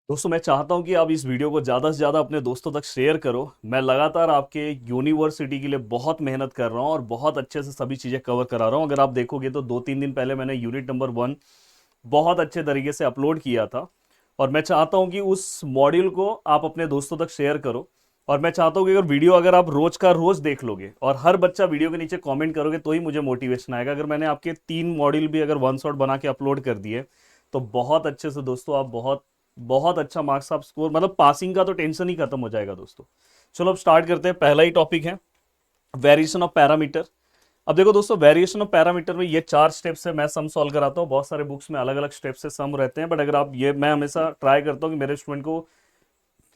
दोस्तों मैं चाहता हूं कि आप इस वीडियो को ज़्यादा से ज़्यादा अपने दोस्तों तक शेयर करो। मैं लगातार आपके यूनिवर्सिटी के लिए बहुत मेहनत कर रहा हूं और बहुत अच्छे से सभी चीज़ें कवर करा रहा हूं। अगर आप देखोगे तो 2-3 दिन पहले मैंने यूनिट नंबर 1 बहुत अच्छे तरीके से अपलोड किया था और मैं चाहता हूं कि उस मॉड्यूल को आप अपने दोस्तों तक शेयर करो। और मैं चाहता हूं कि अगर आप रोज का रोज देख लोगे और हर बच्चा वीडियो के नीचे कमेंट करोगे तो ही मुझे मोटिवेशन आएगा। अगर मैंने आपके 3 मॉड्यूल भी अगर वन शॉट बना के अपलोड कर दिए तो बहुत अच्छे से दोस्तों आप बहुत बहुत अच्छा मार्क्स आप स्कोर, मतलब पासिंग का तो टेंशन ही खत्म हो जाएगा दोस्तों। चलो अब स्टार्ट करते हैं। पहला ही टॉपिक है वेरिएशन ऑफ पैरामीटर। अब देखो दोस्तों, वेरिएशन ऑफ पैरामीटर में ये 4 स्टेप्स है। मैं सम सॉल्व कराता हूँ, बहुत सारे बुक्स में अलग अलग स्टेप्स से सम रहते हैं, बट अगर आप ये, मैं हमेशा ट्राई करता हूँ कि मेरे स्टूडेंट को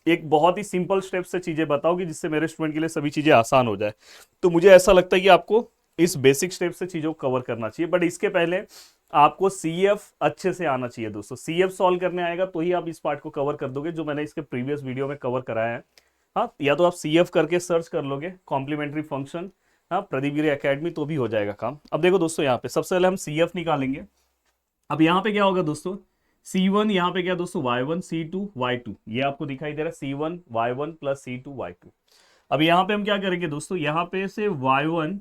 एक बहुत ही सिंपल स्टेप से चीजें बताओ कि जिससे मेरे स्टूडेंट के लिए सभी चीजें आसान हो जाए। तो मुझे ऐसा लगता है कि आपको इस बेसिक स्टेप से चीजों को कवर करना चाहिए, बट इसके पहले आपको सीएफ अच्छे से आना चाहिए दोस्तों। सीएफ सॉल्व करने आएगा तो ही आप इस पार्ट को कवर कर दोगे जो मैंने इसके प्रीवियस वीडियो में कवर कराया है। हाँ, या तो आप सीएफ करके सर्च कर लोगे कॉम्प्लीमेंट्री फंक्शन, हाँ, प्रदीप गिरी एकेडमी, तो भी हो जाएगा काम। अब देखो दोस्तों, यहाँ पे सबसे पहले हम सीएफ निकालेंगे। अब यहाँ पे क्या होगा दोस्तों, C1 यहाँ पे क्या दोस्तों, Y1 C2 Y2, ये आपको दिखाई दे रहा है C1 Y1 plus C2 Y2। अब यहाँ पे हम क्या करेंगे दोस्तों, यहाँ पे से Y1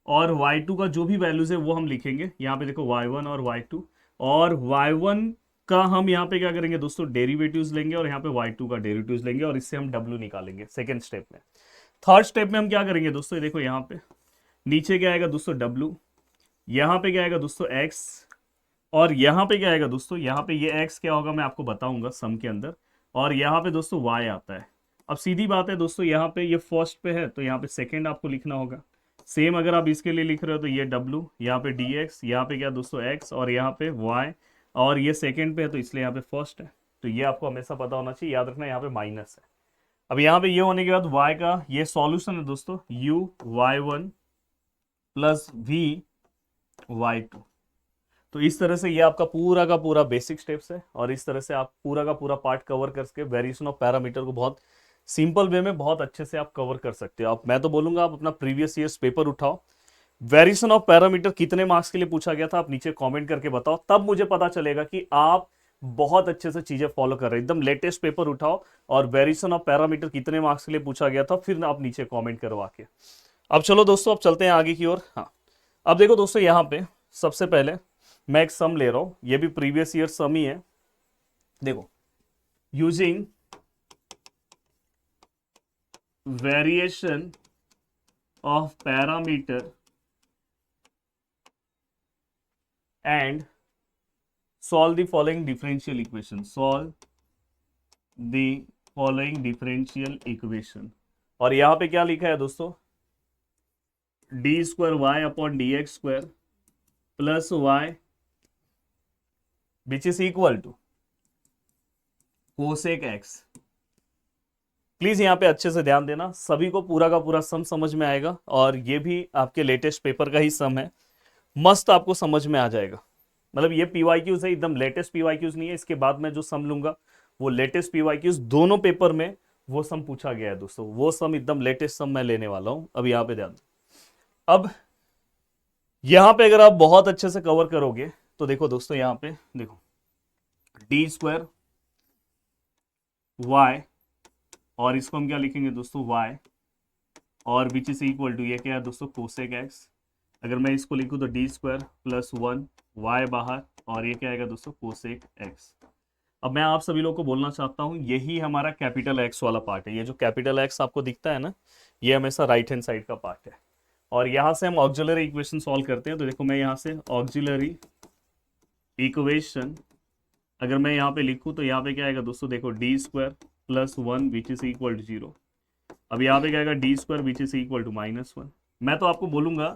और Y2 का जो भी वैल्यूज है वो हम लिखेंगे। यहाँ पे देखो Y1 और Y2, और Y1 का हम यहाँ पे क्या करेंगे दोस्तों, डेरिवेटिव्स लेंगे, और यहाँ पे Y2 का डेरिवेटिव्स लेंगे, और इससे हम W निकालेंगे सेकेंड स्टेप में। थर्ड स्टेप में हम क्या करेंगे दोस्तों, ये देखो यहाँ पे नीचे क्या आएगा दोस्तों W, यहाँ पे क्या आएगा दोस्तों X, और यहाँ पे क्या आएगा दोस्तों, यहाँ पे ये x क्या होगा मैं आपको बताऊंगा सम के अंदर, और यहाँ पे दोस्तों y आता है। अब सीधी बात है दोस्तों, यहाँ पे ये फर्स्ट पे है तो यहाँ पे सेकंड आपको लिखना होगा। सेम अगर आप इसके लिए लिख रहे हो तो ये w, यहाँ पे dx, यहाँ पे क्या दोस्तों x, और यहाँ पे y, और ये सेकंड पे है तो इसलिए यहाँ पे फर्स्ट है। तो ये आपको हमेशा पता होना चाहिए, याद रखना यहाँ पे माइनस है। अब यहाँ पे ये होने के बाद y का ये सॉल्यूशन है दोस्तों, u y1 plus v y2। तो इस तरह से ये आपका पूरा का पूरा बेसिक स्टेप्स है, और इस तरह से आप पूरा का पूरा पार्ट कवर करके वेरिएशन ऑफ पैरामीटर को बहुत सिंपल वे में बहुत अच्छे से आप कवर कर सकते हो। आप, मैं तो बोलूंगा आप अपना प्रीवियस ईयर्स पेपर उठाओ, वेरिएशन ऑफ पैरामीटर कितने मार्क्स के लिए पूछा गया था आप नीचे कमेंट करके बताओ, तब मुझे पता चलेगा कि आप बहुत अच्छे से चीजें फॉलो कर रहे हैं। एकदम लेटेस्ट पेपर उठाओ और वेरिएशन ऑफ पैरामीटर कितने मार्क्स के लिए पूछा गया था फिर आप नीचे कमेंट करवा के। अब चलो दोस्तों, अब चलते हैं आगे की ओर। हाँ, अब देखो दोस्तों, यहाँ पे सबसे पहले मैं एक सम ले रहा हूं, ये भी प्रीवियस ईयर सम ही है। देखो, using variation of parameter and solve the following differential equation, solve the following differential equation. और यहां पे क्या लिखा है दोस्तों, D square Y upon D x square plus Y which is equal to cosec X. Please यहाँ पे अच्छे से ध्यान देना, सभी को पूरा का पूरा सम समझ में आएगा, और ये भी आपके लेटेस्ट पेपर का ही सम है, मस्त आपको समझ में आ जाएगा। मतलब ये पीवाईक्यूज है, एकदम लेटेस्ट पीवाईक्यूज नहीं है। इसके बाद मैं जो सम लूंगा वो लेटेस्ट पीवाईक्यूज, दोनों पेपर में वो सम पूछा गया है दोस्तों, वो सम एकदम लेटेस्ट सम मैं लेने वाला हूं। अब यहाँ पे ध्यान दो। अब यहाँ पे अगर आप बहुत अच्छे से कवर करोगे तो देखो दोस्तों, यहाँ पे देखो डी स्क्वायर वाई, और इसको हम क्या लिखेंगे दोस्तों, y, और विच इज इक्वल टू, ये क्या है दोस्तों, कोसेक एक्स। अगर मैं इसको लिखूं तो डी स्क्वायर प्लस 1 वाई बाहर, और ये क्या आएगा दोस्तों, कोसेक एक्स। अब मैं आप सभी लोगों को बोलना चाहता हूं, यही हमारा कैपिटल एक्स वाला पार्ट है। ये जो कैपिटल एक्स आपको दिखता है ना, ये हमेशा राइट हैंड साइड का पार्ट है। और यहां से हम ऑक्सिलरी इक्वेशन सॉल्व करते हैं। तो देखो, मैं यहां से ऑक्सिलरी इक्वेशन अगर मैं यहाँ पे लिखूं तो यहाँ पे क्या आएगा दोस्तों, देखो D square plus 1 which is equal to 0। अब यहाँ पे क्या आएगा, D square which is equal to -1। मैं तो आपको बोलूंगा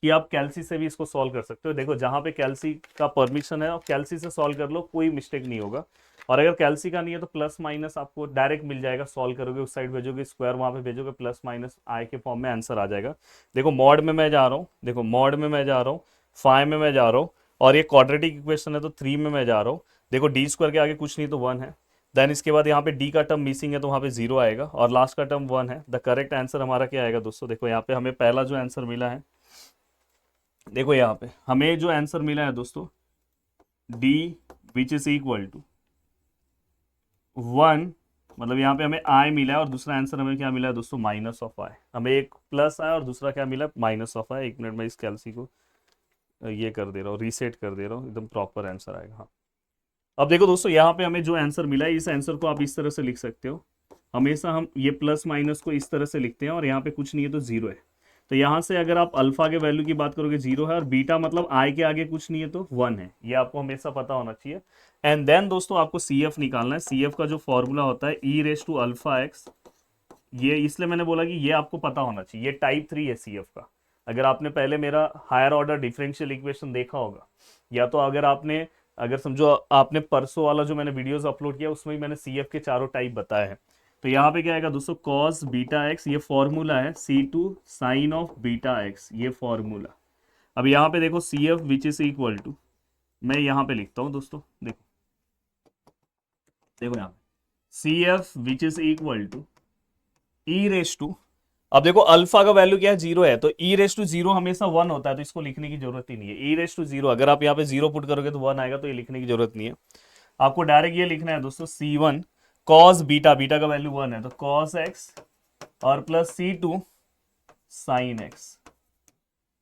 कि आप कैल्सी से भी इसको सॉल्व कर सकते हो। देखो, जहां पे कैल्सी का परमिशन है, कैल्सी से सॉल्व कर लो, कोई मिस्टेक नहीं होगा। और अगर कैल्सी का नहीं है तो प्लस माइनस आपको डायरेक्ट मिल जाएगा, सॉल्व करोगे उस साइड भेजोगे, स्क्वायर वहां पे भेजोगे, प्लस माइनस आई के फॉर्म में आंसर आ जाएगा। देखो मॉड में मैं जा रहा हूँ, देखो मॉड में मैं जा रहा हूँ, 5 में मैं जा रहा हूँ, और ये क्वाड्रेटिक इक्वेशन है तो 3 में मैं जा रहा हूँ। देखो डी स्क्वायर के आगे कुछ नहीं तो 1 है। देन इसके बाद यहाँ पे डी का टर्म मिसिंग है तो वहाँ पे 0 आएगा, और लास्ट का टर्म 1 है। द करेक्ट आंसर हमारा क्या आएगा दोस्तों, देखो यहाँ पे हमें पहला जो आंसर मिला है, देखो यहाँ पे हमें जो आंसर मिला है दोस्तों, D which is equal to 1, मतलब यहाँ पे हमें आई मिला है और दूसरा आंसर हमें क्या मिला है दोस्तों, माइनस ऑफ आई। हमें एक प्लस आया और दूसरा क्या मिला, माइनस ऑफ आई। 1 मिनट में इस कैलसी को ये कर दे रहा हूँ, रीसेट कर दे रहा हूँ, एकदम प्रॉपर आंसर आएगा। हाँ, अब देखो दोस्तों, यहाँ पे हमें जो आंसर मिला है, इस आंसर को आप इस तरह से लिख सकते हो। हमेशा हम ये प्लस माइनस को इस तरह से लिखते हैं और यहाँ पे कुछ नहीं है तो जीरो है। तो यहाँ से अगर आप अल्फा के वैल्यू की बात करोगे जीरो है, और बीटा मतलब आई के आगे कुछ नहीं है तो 1 है। ये आपको हमेशा पता होना चाहिए। एंड देन दोस्तों आपको सी एफ निकालना है। सी एफ का जो फॉर्मूला होता है ई रेस टू अल्फा एक्स, ये इसलिए मैंने बोला कि ये आपको पता होना चाहिए। ये टाइप 3 है सी एफ का। अगर आपने पहले मेरा हायर ऑर्डर डिफरेंशियल इक्वेशन देखा होगा, या तो अगर समझो आपने परसों वाला जो मैंने वीडियोस अपलोड किया उसमें भी मैंने सी एफ के चारों टाइप बताए हैं। तो यहाँ पे क्या आएगा दोस्तों, कॉस बीटा एक्स, ये फॉर्मूला है, C two sine of beta x, ये फॉर्मूला। अब यहाँ पे देखो C F which is equal to, मैं यहाँ पे लिखता हूँ दोस्तों, देखो देखो यहाँ पे C F which is equal to E raise to, अब देखो अल्फा का वैल्यू क्या है, जीरो है, तो ई रेस टू जीरो हमेशा 1 होता है, तो इसको लिखने की जरूरत ही नहीं है। ई रेस टू जीरो, अगर आप यहाँ पे जीरो पुट करोगे तो 1 आएगा, तो ये लिखने की जरूरत नहीं है। आपको डायरेक्ट ये लिखना है दोस्तों, C one cos beta, beta का वैल्यू 1 है तो कॉस एक्स, और plus C two sine X.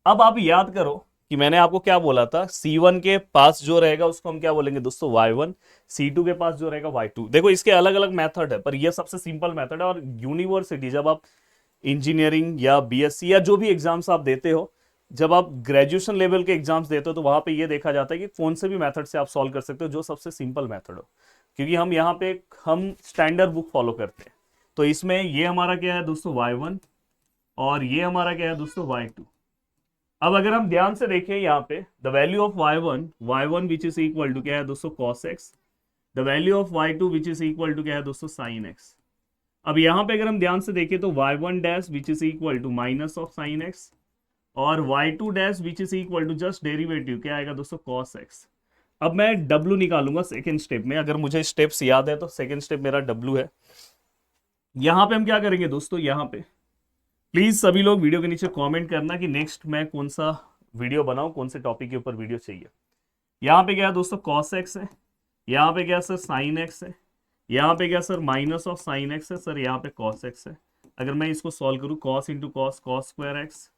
अब आप याद करो कि मैंने आपको क्या बोला था, C1 के पास जो रहेगा उसको हम क्या बोलेंगे दोस्तों, Y1। C2 के पास जो रहेगा Y2। देखो इसके अलग अलग मेथड है, पर ये सबसे सिंपल मेथड है। और यूनिवर्सिटी, जब आप इंजीनियरिंग या बीएससी या जो भी एग्जाम्स आप देते हो, जब आप ग्रेजुएशन लेवल के एग्जाम्स देते हो, तो वहां पे ये देखा जाता है कि कौन से भी मेथड से आप सॉल्व कर सकते हो, जो सबसे सिंपल मेथड हो। क्योंकि हम यहाँ पे हम स्टैंडर्ड बुक फॉलो करते हैं। तो इसमें ये हमारा क्या है दोस्तों, Y1, और ये हमारा क्या है दोस्तों, Y2। अब अगर हम ध्यान से देखें यहाँ पे, the value of y1 which is equal to क्या है दोस्तों, cos x। The value of y2 which is equal to क्या है दोस्तों, sin x। अब यहाँ पे अगर हम ध्यान से देखें तो y1 dash which is equal to minus of sin x, और y2 dash which is equal to just derivative क्या आएगा दोस्तों, cos x। अब मैं w निकालूंगा सेकेंड स्टेप में, अगर मुझे स्टेप्स याद है तो सेकेंड स्टेप मेरा w है। यहाँ पे हम क्या करेंगे दोस्तों, यहाँ पे प्लीज सभी लोग वीडियो के नीचे कमेंट करना कि नेक्स्ट मैं कौन सा वीडियो बनाऊं, कौन से टॉपिक के ऊपर वीडियो चाहिए। यहाँ पे क्या है दोस्तों, cos x है, यहाँ पे क्या सर sin x है, यहाँ पे क्या sir minus of sin x है सर, यहाँ पे cos x है। अगर मैं इसको सॉल्व करूँ, cos into cos, cos square x,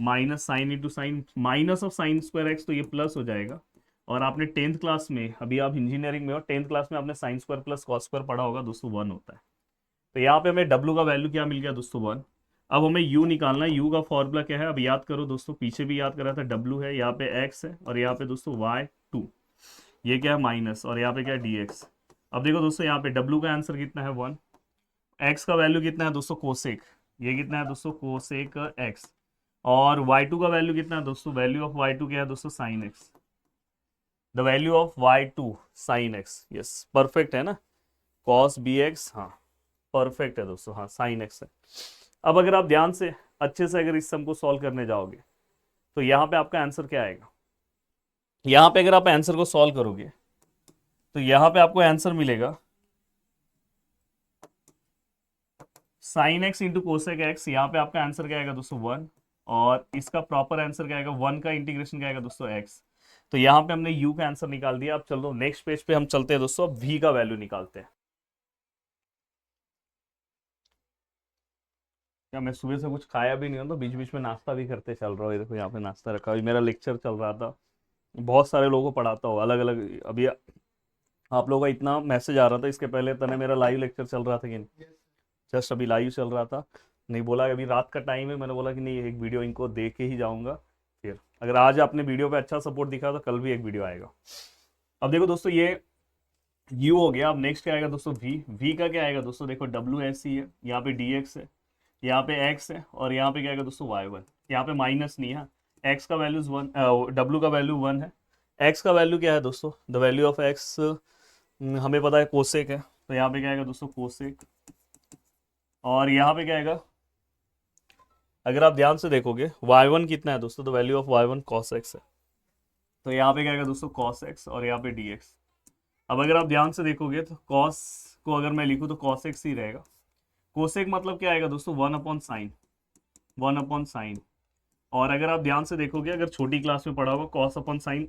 minus sine into sine, minus of sine square x, तो ये प्लस हो जाएगा। और आपने 10th क्लास में, अभी आप इंजीनियरिंग में हो, 10th क्लास में आपने sine square plus cos square पढ़ा होगा दोस्तों, 1 होता है। तो यहाँ पे हमें w का वैल्यू क्या मिल गया दोस्तों, 1। अब हमें u निकालना है। u का फॉर्मूला क्या है, अब याद करो दोस्तों, पीछे भी याद करा था, w है, यहाँ पे x है, और यहाँ पे दोस्तों y2, ये क्या है माइनस, और यहाँ पे क्या है dx। अब देखो दोस्तों, यहाँ पे w का आंसर कितना है, 1। x का वैल्यू कितना है दोस्तों, कोसेक, ये कितना है दोस्तों, कोसेक x। और y2 का वैल्यू कितना है दोस्तों, वैल्यू ऑफ y2 क्या है दोस्तों, sine x। The value of y2 sine x, yes perfect है ना, cos bx, हाँ परफेक्ट है दोस्तों, हाँ साइन x है। अब अगर आप ध्यान से अच्छे से अगर इस सम को सॉल्व करने जाओगे, तो यहाँ पे आपका आंसर क्या आएगा, यहाँ पे अगर आप आंसर को सॉल्व करोगे तो यहाँ पे आपको आंसर मिलेगा sine x into cosec x. यहाँ पे आपका आंसर क्या आएगा दोस्तों, 1। और इसका प्रॉपर आंसर क्या आएगा, 1 का इंटीग्रेशन क्या आएगा दोस्तों, x। तो यहाँ पे हमने u का आंसर निकाल दिया। अब चलो नेक्स्ट पेज पे हम चलते हैं दोस्तों, अब v का वैल्यू निकालते हैं। क्या मैं सुबह से कुछ खाया भी नहीं हूँ, तो बीच बीच में नाश्ता भी करते चल रहा हूँ। ये देखो यहाँ पे नाश्ता रखा हुआ, मेरा लेक्चर चल रहा था, बहुत सारे लोगों को पढ़ाता हूँ अलग अलग। अभी आप लोगों का इतना मैसेज आ रहा था, इसके पहले तने मेरा लाइव लेक्चर चल रहा था कि नहीं, जस्ट अभी लाइव चल रहा था। नहीं बोला अभी रात का टाइम है, मैंने बोला कि नहीं एक वीडियो इनको दे के ही जाऊंगा। फिर अगर आज आपने वीडियो पे अच्छा सपोर्ट दिखा तो कल भी एक वीडियो आएगा। अब देखो दोस्तों, ये u हो गया। अब नेक्स्ट क्या आएगा दोस्तों, v का क्या आएगा दोस्तों, देखो w ऐसी है, यहाँ पे dx है, यहाँ पे x है, और यहाँ पे क्या आएगा दोस्तों, y1। यहाँ पे माइनस नहीं है, x का वैल्यू 1, w का वैल्यू 1 है। x का वैल्यू क्या है दोस्तों, द वैल्यू ऑफ x हमें पता है कोसेक है, तो यहाँ पे क्या आएगा दोस्तों, कोसेक। और यहाँ पे क्या आएगा, अगर आप ध्यान से देखोगे y1 कितना है दोस्तों, the value of y1 cos x है, तो यहाँ पे क्या आएगा दोस्तों, cos x, और यहाँ पे dx। अब अगर आप ध्यान से देखोगे तो cos को अगर मैं लिखूँ तो cos x ही रहेगा। कोसेक मतलब क्या आएगा दोस्तों, 1/sin, 1/sin। और अगर आप ध्यान से देखोगे, अगर छोटी क्लास में पढ़ा होगा, cos/sin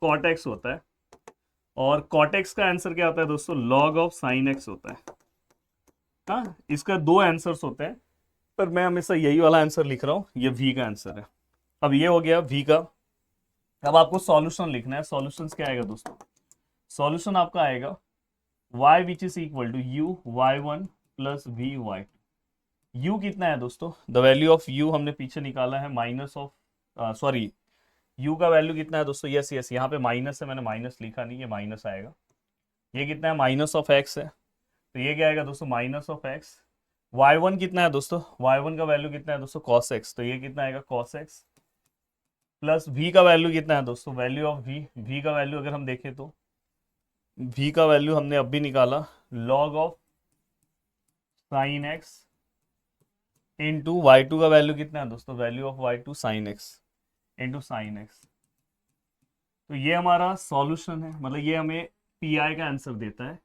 cot x होता है, और कॉट एक्स का आंसर क्या आता है दोस्तों, लॉग ऑफ साइन एक्स होता है। हाँ, इसका दो आंसर्स होते हैं, पर मैं हमेशा यही वाला आंसर लिख रहा हूँ, ये वी का आंसर है। अब ये हो गया वी का। अब आपको सॉल्यूशन लिखना है। सॉल्यूशन क्या आएगा दोस्तों, सॉल्यूशन आपका आएगा y which is equal to u y1 plus V y2। u कितना है दोस्तों, द वैल्यू ऑफ u हमने पीछे निकाला है माइनस ऑफ, सॉरी, u का वैल्यू कितना है दोस्तों, यस यस, यहाँ पे माइनस है, मैंने माइनस लिखा नहीं, ये माइनस आएगा। ये कितना है, माइनस ऑफ x है, तो ये क्या आएगा दोस्तों, माइनस ऑफ x। y1 कितना है दोस्तों, y1 का वैल्यू कितना है दोस्तों, cos x, तो ये कितना आएगा cos x। प्लस v का वैल्यू कितना है दोस्तों, वैल्यू ऑफ v का वैल्यू अगर हम देखें तो v का वैल्यू हमने अब भी निकाला, log of sine x into y2 का वैल्यू कितना है दोस्तों, value of y2 sine x into sine x। तो ये हमारा सॉल्यूशन है, मतलब ये हमें पी का आंसर देता है।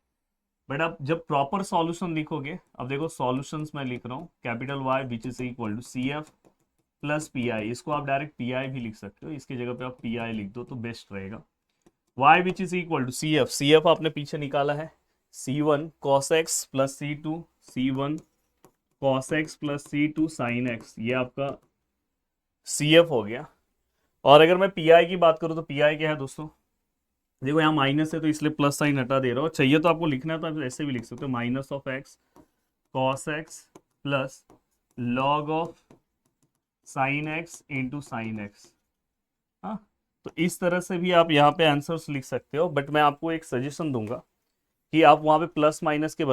बट आप जब प्रॉपर सॉल्यूशन लिखोगे, अब देखो सॉल्यूशंस मैं लिख रहा हूँ capital Y which is equal to C F plus P I. इसको आप डायरेक्ट पी आई भी लिख सकते हो, इसकी जगह पे आप पी आई लिख दो तो बेस्ट रहेगा। y which is equal to C F आपने पीछे निकाला है c1 cos x plus c2 c1 cos x plus c2 sin x, ये आपका cf हो गया। और अगर मैं पी आई की बात करूँ तो पी आई क्या है दोस्तों, देखो यहाँ माइनस है तो इसलिए प्लस साइन हटा दे रहा हूँ। चाहिए तो आपको लिखना है तो आप ऐसे भी लिख सकते हो, minus of x cos x plus log of sine x into sine x. हाँ, तो इस तरह से भी आप यहाँ पे आंसर्स लिख सकते हो। बट मैं आपको एक सजेशन दूंगा कि आप वहाँ पे प्लस माइनस के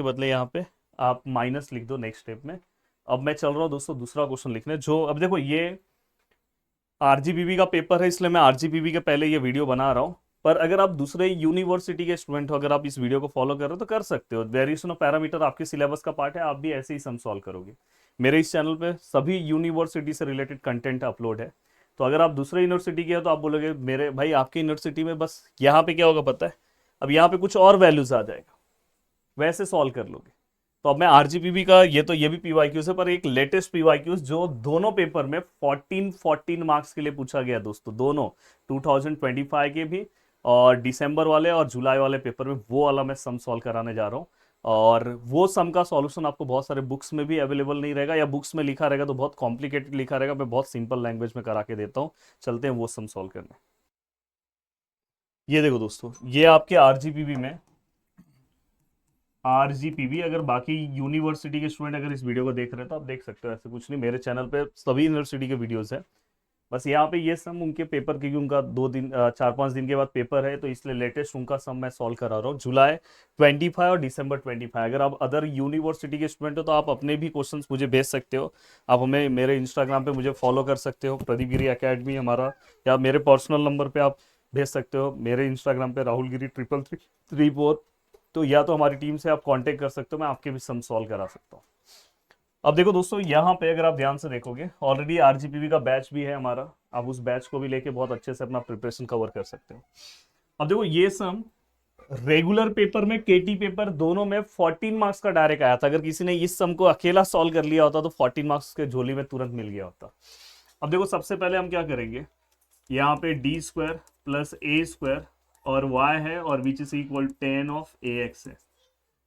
बदले यहाँ पे आप माइनस लिख दो नेक्स्ट स्टेप में। अब मैं चल रहा हूँ दोस्तों दूसरा क्वेश्चन लिखने, जो अब देखो ये आरजीबीवी का पेपर है, इसलिए मैं आरजीबीवी के पहले ये वीडियो बना रहा हूँ। पर अगर आप दूसरे यूनिवर्सिटी के स्टूडेंट हो, अगर आप इस वीडियो को फॉलो कर रहे हो तो कर सकते हो। वेरिएशन ऑफ पैरामीटर आपके सिलेबस का पार्ट है, आप भी ऐसे ही सम सॉल्व करोगे। मेरे इस चैनल पे सभी यूनिवर्सिटी से रिलेटेड कंटेंट अपलोड है। तो अगर आप दूसरे यूनिवर्सिटी के हो तो आप बोलोगे मेरे भाई आपकी यूनिवर्सिटी में बस यहाँ पे क्या होगा पता है, अब यहाँ पे कुछ और वैल्यूज आ जाएगा, वैसे सॉल्व कर लोगे। तो अब मैं आरजीपीवी का ये भी पीवाईक्यूज है, पर एक लेटेस्ट पीवाईक्यूज जो दोनों पेपर में 14 मार्क्स के लिए पूछा गया दोस्तों, दोनों 2025 के भी और दिसंबर वाले और जुलाई वाले पेपर में, वो वाला मैं सम सॉल्व कराने जा रहा हूँ। और वो सम का सॉल्यूशन आपको बहुत सारे बुक्स में भी अवेलेबल नहीं रहेगा, या बुक्स में लिखा रहेगा तो बहुत कॉम्प्लिकेटेड लिखा रहेगा। मैं बहुत सिंपल लैंग्वेज में करा के देता हूँ। चलते हैं वो सम सॉल्व करने। ये देखो दोस्तों, ये आपके आरजीपीवी में आरजीपीवी, अगर बाकी यूनिवर्सिटी के स्टूडेंट अगर इस वीडियो को देख रहे हैं तो आप देख सकते हो, ऐसे कुछ नहीं, मेरे चैनल पे सभी यूनिवर्सिटी के वीडियोस हैं। बस यहाँ पे ये सम उनके पेपर, क्योंकि उनका 4-5 दिन के बाद पेपर है तो इसलिए लेटेस्ट उनका सम मैं सॉल्व करा रहा हूँ, जुलाई 25 और दिसंबर 25। अगर आप अदर यूनिवर्सिटी के स्टूडेंट हो तो आप अपने भी क्वेश्चंस मुझे भेज सकते हो। आप हमें मेरे इंस्टाग्राम पे मुझे फॉलो कर सकते हो, प्रदीप गिरी अकेडमी हमारा, या मेरे पर्सनल नंबर पे आप भेज सकते हो, मेरे इंस्टाग्राम पे राहुल गिरी 3334। तो या तो हमारी टीम से आप कांटेक्ट कर सकते हो, मैं आपके भी सम सॉल्व करा सकता हूँ। अब देखो दोस्तों, यहाँ पे अगर आप ध्यान से देखोगे ऑलरेडी आरजीपीवी का बैच भी है हमारा, आप उस बैच को भी लेके बहुत अच्छे से अपना प्रिपरेशन कवर कर सकते हो। अब देखो ये सम रेगुलर पेपर में, केटी पेपर दोनों में 14 मार्क्स का डायरेक्ट आया था। अगर किसी ने इस सम को अकेला सॉल्व कर लिया होता तो 14 मार्क्स के झोली में तुरंत मिल गया होता। अब देखो सबसे पहले हम क्या करेंगे, यहाँ पे D square plus A square और y है और which is equal tan of A X है।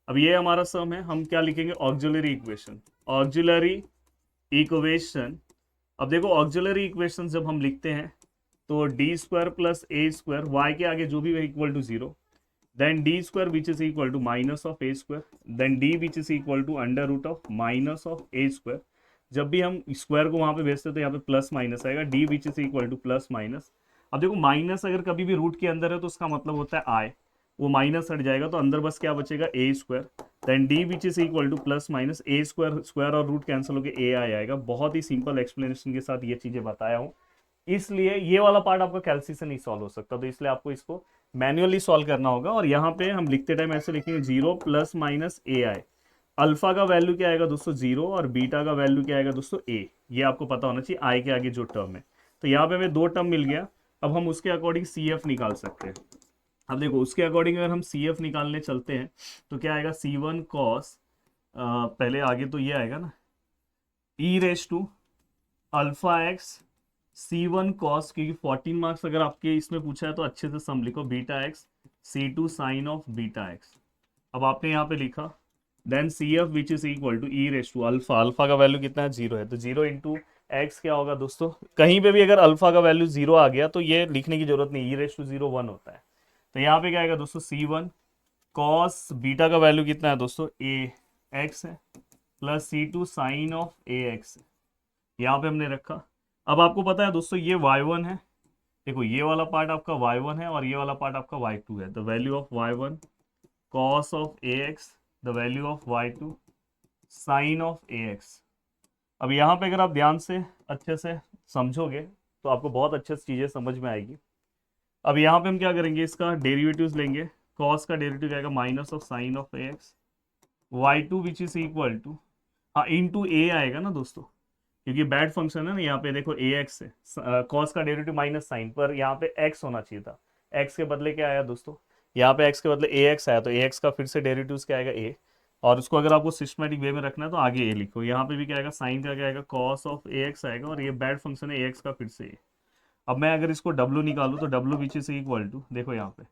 अब ये हमारा सम है, हम क्या लिखेंगे, ऑक्सिलरी इक्वेशन, ऑक्सिलरी इक्वेशन। अब देखो ऑक्सिलरी इक्वेशन जब हम लिखते हैं तो D square plus A square, Y के आगे जो भी है equal to 0, then D square which is equal to minus of A square, then D which is equal to under root of minus of A square. जब भी हम square को वहां पे भेजते तो यहाँ पे प्लस माइनस आएगा, D which is equal to plus minus. अब देखो माइनस अगर कभी भी रूट के अंदर है तो उसका मतलब होता है आई, वो माइनस हट जाएगा तो अंदर बस क्या बचेगा, A square, then D which is equal to plus minus A square, square और रूट कैंसिल होकर ए आई आएगा। बहुत ही सिंपल एक्सप्लेनेशन के साथ ये चीजें बताया हूँ, इसलिए ये वाला पार्ट आपका कैलसी से नहीं सॉल्व हो सकता, तो इसलिए आपको इसको मैन्युअली सॉल्व करना होगा। और यहाँ पे हम लिखते टाइम ऐसे लिखेंगे 0 प्लस माइनस ए आई। अल्फा का वैल्यू क्या आएगा दोस्तों 0, और बीटा का वैल्यू क्या आएगा दोस्तों ए। ये आपको पता होना चाहिए आई के आगे जो टर्म है। तो यहाँ पे हमें 2 टर्म मिल गया। अब हम उसके अकॉर्डिंग सी एफ निकाल सकते हैं। अब देखो उसके अकॉर्डिंग अगर हम सी एफ निकालने चलते हैं तो क्या आएगा, C1 कॉस, पहले आगे तो ये आएगा ना, e raise to alpha x C1 cos, क्योंकि 14 मार्क्स अगर आपके इसमें पूछा है तो अच्छे से सम लिखो, beta X C2 sine of beta X. अब आपने यहाँ पे लिखा then CF which is equal to E raise to alpha, alpha का वैल्यू कितना है 0 है, तो 0 इंटू एक्स क्या होगा दोस्तों, कहीं पे भी अगर अल्फा का वैल्यू 0 आ गया तो ये लिखने की जरूरत नहीं, ई रेस टू 0 1 होता है। तो यहाँ पे क्या आएगा दोस्तों, C1 कॉस बीटा का वैल्यू कितना है दोस्तों, ए एक्स है, plus C2 sine of A X, यहाँ पे हमने रखा। अब आपको पता है दोस्तों ये y1 है, देखो ये वाला पार्ट आपका y1 है और ये वाला पार्ट आपका y2 है, the value of y1 cos of ax, the value of y2 sine of ax। अब यहाँ पे अगर आप ध्यान से अच्छे से समझोगे तो आपको बहुत अच्छे से चीज़ें समझ में आएगी। अब यहाँ पे हम क्या करेंगे, इसका डेरिवेटिव्स लेंगे, cos का डेरिवेटिव आएगा minus of sine of ax, y2 which is equal to, हाँ इंटू ए आएगा ना दोस्तों, क्योंकि बैड फंक्शन है ना, यहाँ पे देखो ए एक्स है, कॉस का डेरिवेटिव माइनस साइन, पर यहाँ पे एक्स होना चाहिए था, एक्स के बदले क्या आया दोस्तों, यहाँ पे एक्स के बदले ए एक्स आया, तो ए एक्स का फिर से डेरिवेटिव क्या आएगा ए, और उसको अगर आपको सिस्टमेटिक वे में रखना है तो आगे ए लिखो, यहाँ पे भी क्या आएगा, साइन का क्या आएगा, कॉस ऑफ ए एक्स आएगा, और ये बैड फंक्शन है ए एक्स का फिर से ए। अब मैं अगर इसको डब्लू निकालू तो W which is equal to, देखो यहाँ पे,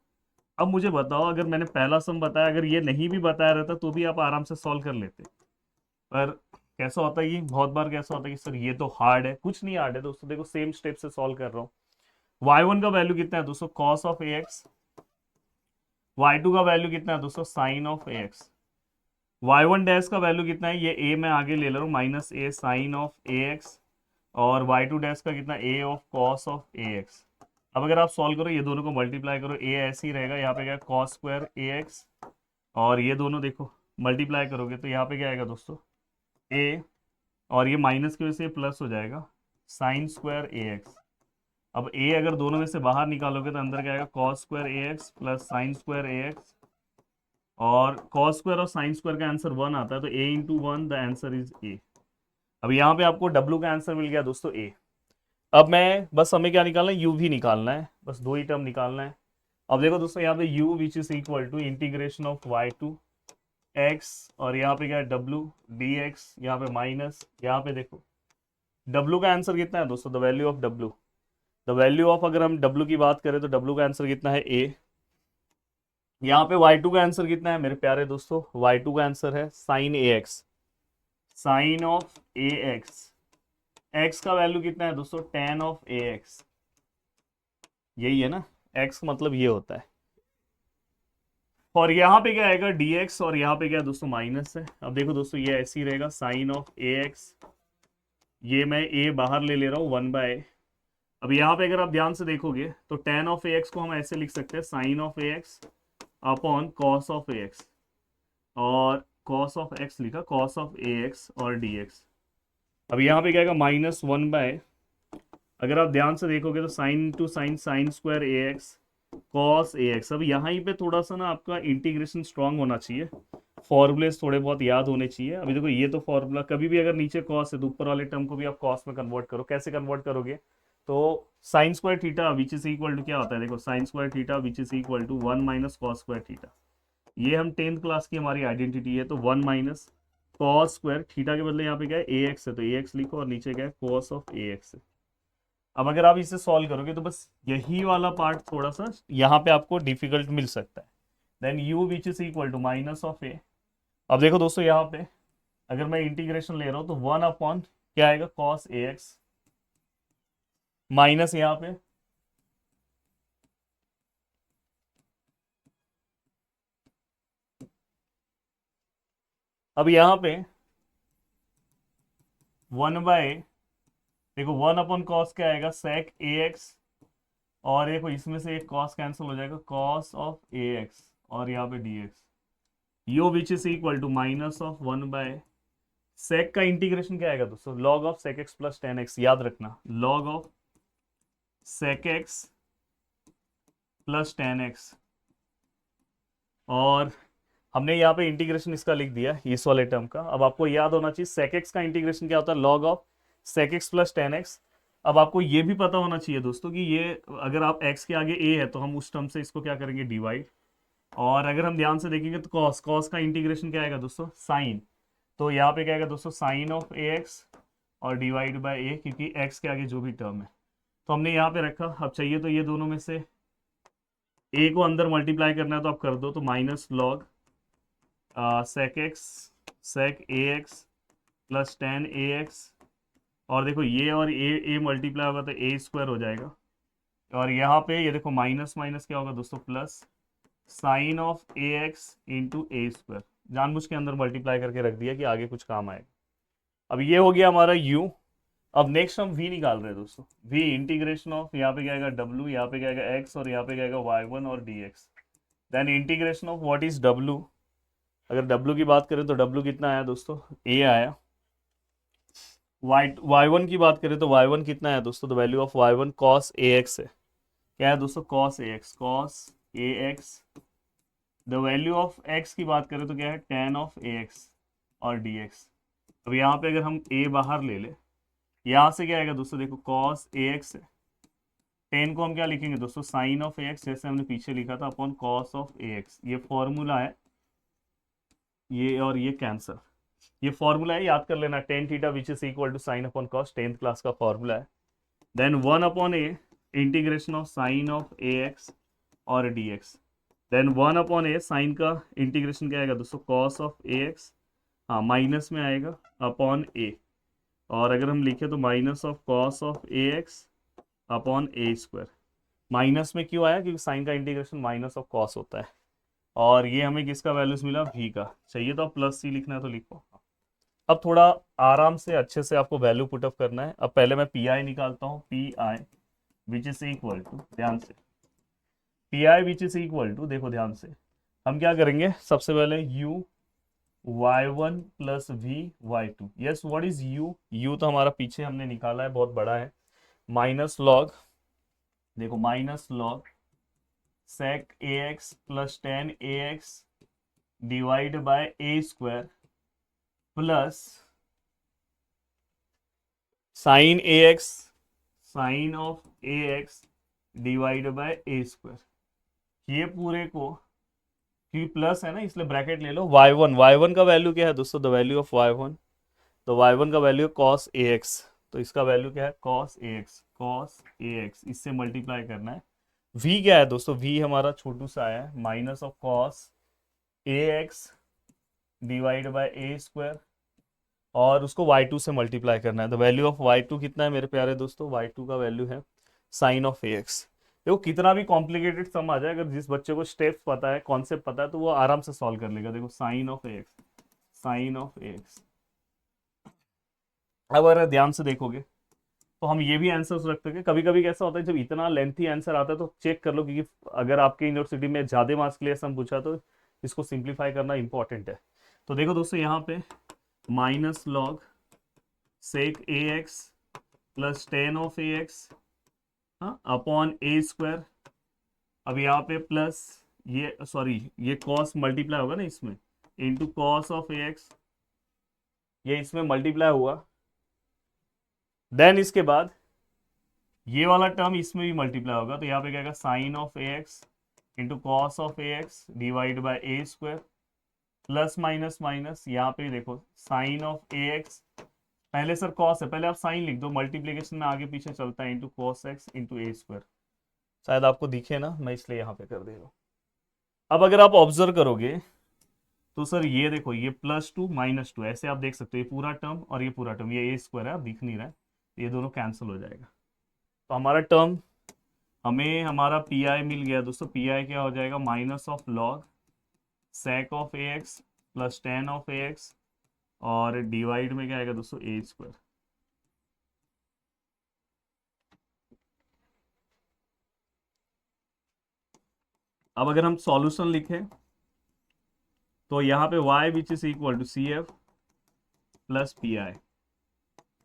अब मुझे बताओ अगर मैंने पहला सम बताया, अगर ये नहीं भी बताया रहता तो भी आप आराम से सॉल्व कर लेते, पर कैसा होता है, ये बहुत बार कैसा होता है कि सर ये तो हार्ड है, कुछ नहीं हार्ड है दोस्तों, देखो सेम स्टेप से सॉल्व कर रहा हूँ। y1 का वैल्यू कितना है दोस्तों, cos ऑफ ax, y2 का वैल्यू कितना है दोस्तों, sine of ax, y1 dash का वैल्यू कितना है, ये a मैं आगे ले रहा हूँ, minus A sine of ax, और y2 डैश का कितना, a of cos of ax। अब अगर आप सॉल्व करो, ये दोनों को मल्टीप्लाई करो, a ऐसे ही रहेगा, यहाँ पे क्या cos स्क्वायर ax, और ये दोनों देखो मल्टीप्लाई करोगे तो यहाँ पे क्या आएगा दोस्तों, a, और ये माइनस की वजह से प्लस हो जाएगा, साइन स्क्वायर ए एक्स। अब a अगर दोनों में से बाहर निकालोगे तो अंदर क्या आएगा, cos square A x plus sign square A x, और कॉस स्क्वायर और साइन स्क्वायर का आंसर 1 आता है, तो a into one the answer is a। अब यहाँ पे आपको w का आंसर मिल गया दोस्तों a। अब मैं बस हमें क्या निकालना है, u भी निकालना है, बस दो ही टर्म निकालना है। अब देखो दोस्तों यहाँ पे u which is equal to integration of y2 x, और यहाँ पे क्या है w dx, यहाँ पे माइनस, यहाँ पे देखो w का आंसर कितना है दोस्तों, the value of w, the value of, अगर हम w की बात करें तो w का आंसर कितना है a। यहाँ पे y2 का आंसर कितना है मेरे प्यारे दोस्तों, y2 का आंसर है sine A X, sine of A X, x का वैल्यू कितना है दोस्तों, tan ऑफ ए एक्स, यही है ना, x मतलब ये होता है, और यहाँ पे क्या आएगा dx, और यहाँ पे क्या है दोस्तों, माइनस है। अब देखो दोस्तों ये ऐसे ही रहेगा, साइन ऑफ ए एक्स, ये मैं a बाहर ले रहा हूँ 1/a। अब यहाँ पे अगर आप ध्यान से देखोगे तो tan ऑफ ए एक्स को हम ऐसे लिख सकते हैं, sine of A X upon cos of A x, और कॉस ऑफ एक्स लिखा, कॉस ऑफ ए एक्स और dx। अब यहाँ पे क्या आएगा, -1/, अगर आप ध्यान से देखोगे तो sine two sine, sine square A x cos A x. अब यहाँ ही पे थोड़ा सा ना आपका इंटीग्रेशन स्ट्रांग होना चाहिए, फॉर्मूलेस थोड़े बहुत याद होने चाहिए। अभी देखो ये तो फॉर्मूला, कभी भी अगर नीचे कॉस है तो ऊपर वाले टर्म को भी आप कॉस में कन्वर्ट करो, कैसे कन्वर्ट करोगे, तो sine square theta which is equal to क्या होता है, देखो sine square theta which is equal to 1 minus cos square theta, ये हम 10th क्लास की हमारी आइडेंटिटी है, तो 1 माइनस कॉस स्क्वायर थीटा के बदले यहाँ पे क्या है ए एक्स है, तो ए एक्स लिखो, और नीचे क्या है कॉस ऑफ ए एक्स है। अब अगर आप इसे सॉल्व करोगे तो बस यही वाला पार्ट थोड़ा सा यहाँ पे आपको डिफिकल्ट मिल सकता है, then u which is equal to minus of A. अब देखो दोस्तों यहाँ पे अगर मैं इंटीग्रेशन ले रहा हूँ तो 1 अपॉन क्या आएगा, कॉस ए एक्स, माइनस यहाँ पे अब यहाँ पे 1/, देखो 1 अपॉन कॉस क्या आएगा, सेक ए एक्स, और देखो इसमें से एक कॉस कैंसिल हो जाएगा, कॉस ऑफ ए एक्स, और यहाँ पे D X, U which is equal to minus of 1/, sec का इंटीग्रेशन क्या आएगा दोस्तों, log of sec X plus tan X, याद रखना log of sec X plus tan X, और हमने यहाँ पे इंटीग्रेशन इसका लिख दिया इस वाले टर्म का। अब आपको याद होना चाहिए सेक एक्स का इंटीग्रेशन क्या होता है, log of sec X plus tan X. अब आपको ये भी पता होना चाहिए दोस्तों कि ये अगर आप x के आगे a है तो हम उस टर्म से इसको क्या करेंगे, डिवाइड, और अगर हम ध्यान से देखेंगे तो कॉस, कॉस का इंटीग्रेशन क्या आएगा दोस्तों, साइन, तो यहाँ पे क्या आएगा दोस्तों, साइन ऑफ ए एक्स और डिवाइड बाय ए, क्योंकि x के आगे जो भी टर्म है। तो हमने यहाँ पे रखा। अब चाहिए तो ये दोनों में से ए को अंदर मल्टीप्लाई करना है तो आप कर दो, तो minus log sec x sec A x plus ten A x, और देखो ये और ए मल्टीप्लाई होगा तो ए स्क्वायर हो जाएगा, और यहाँ पे ये देखो माइनस माइनस क्या होगा दोस्तों, plus sign of A X into A square. जानबूझ के अंदर मल्टीप्लाई करके रख दिया कि आगे कुछ काम आएगा। अब ये हो गया हमारा u। अब नेक्स्ट हम v निकाल रहे हैं दोस्तों। v इंटीग्रेशन ऑफ, यहाँ पे क्या आएगा w, यहाँ पे क्या आएगा x, और यहाँ पे क्या आएगा y1 और dx। Then integration of what is w। अगर w की बात करें तो w कितना आया दोस्तों, a आया। y1 की बात करें तो y1 कितना है दोस्तों, the value of y1 cos ax है। क्या है दोस्तों, cos ax। The value of x की बात करें तो क्या है, tan ऑफ ax और dx। अब यहाँ पे अगर हम a बाहर ले ले, यहाँ से क्या आएगा दोस्तों, देखो cos ax है, tan को हम क्या लिखेंगे दोस्तों, sin ऑफ ax, जैसे हमने पीछे लिखा था, अपॉन cos ऑफ ax। ये फॉर्मूला है, ये और ये कैंसर, ये फॉर्मूला है, याद कर लेना, tan theta which is equal to sine upon cos, 10th class का फॉर्मूला है। Then 1 upon A integration of sine of A x और D X. Then 1 upon A sine का इंटीग्रेशन क्या आएगा दोस्तों, कॉस ऑफ ए एक्स, हाँ minus में आएगा, अपॉन ए, और अगर हम लिखे तो minus of cos of A X upon A square. Minus में क्यों आया, क्योंकि साइन का इंटीग्रेशन माइनस ऑफ कॉस होता है। और ये हमें किसका वैल्यूज मिला, v का। चाहिए तो आप प्लस सी लिखना है तो लिखो। अब थोड़ा आराम से अच्छे से आपको वैल्यू पुटअप करना है। अब पहले मैं पी आई निकालता हूँ, P I which is equal to, ध्यान से, P I which is equal to, देखो ध्यान से, हम क्या करेंगे, सबसे पहले u y1 plus V y2। Yes, what is u तो हमारा पीछे हमने निकाला है, बहुत बड़ा है, माइनस लॉग, देखो minus log sec A x plus ten A X divide by A square plus sine A X, sine of A X divide by A square. ये पूरे को, क्योंकि प्लस है ना इसलिए ब्रैकेट ले लो, y1 का वैल्यू क्या है दोस्तों, द वैल्यू ऑफ y1, तो y1 का वैल्यू cos ax, तो इसका वैल्यू क्या है, cos ax, इससे मल्टीप्लाई करना है। v क्या है दोस्तों, v हमारा छोटू सा आया है, minus of cos ax divide by A square, और उसको y2 से मल्टीप्लाई करना है। द वैल्यू ऑफ y2 कितना है मेरे प्यारे दोस्तों, y2 का वैल्यू है साइन ऑफ ax। देखो कितना भी कॉम्प्लिकेटेड सम आ जाए, अगर जिस बच्चे को स्टेप्स पता है, कॉन्सेप्ट पता है, तो वो आराम से सॉल्व कर लेगा। देखो sine of ax, sine of ax। अब अगर ध्यान से देखोगे तो हम ये भी आंसर रखते हैं। कभी कभी कैसा होता है, जब इतना लेंथी आंसर आता है तो चेक कर लो, क्योंकि अगर आपके यूनिवर्सिटी में ज्यादा मार्क्स के लिए सम पूछा तो इसको सिंप्लीफाई करना इंपॉर्टेंट है। तो देखो दोस्तों, यहाँ पे minus log sec A x plus tan of A X upon A square. अब यहाँ पे प्लस ये, सॉरी ये कॉस मल्टीप्लाई होगा ना इसमें, into cos of A x, ये इसमें मल्टीप्लाई हुआ। देन इसके बाद ये वाला टर्म इसमें भी मल्टीप्लाई होगा, तो यहाँ पे क्या आएगा, sine of A X into cos of A X divide by A square, plus minus minus, यहाँ पे देखो साइन ऑफ ए एक्स, पहले सर कॉस है, पहले आप साइन लिख दो, मल्टीप्लीकेशन में आगे पीछे चलता है, इंटू कॉस एक्स इंटू ए स्क्वायर। शायद आपको दिखे ना, मैं इसलिए यहाँ पे कर दे रहा हूँ। अब अगर आप ऑब्जर्व करोगे तो सर ये देखो, ये +2 -2 ऐसे आप देख सकते हो, ये पूरा टर्म और ये पूरा टर्म, ये ए स्क्वायर है, दिख नहीं रहा है, ये दोनों कैंसिल हो जाएगा। तो हमारा टर्म, हमें हमारा पी आई मिल गया दोस्तों। पी आई क्या हो जाएगा, minus of log sake of A x plus tan of A x, और डिवाइड में क्या आएगा दोस्तों, ए स्क्वायर। अब अगर हम सॉल्यूशन लिखें तो यहाँ पे y which is equal to C F plus P I.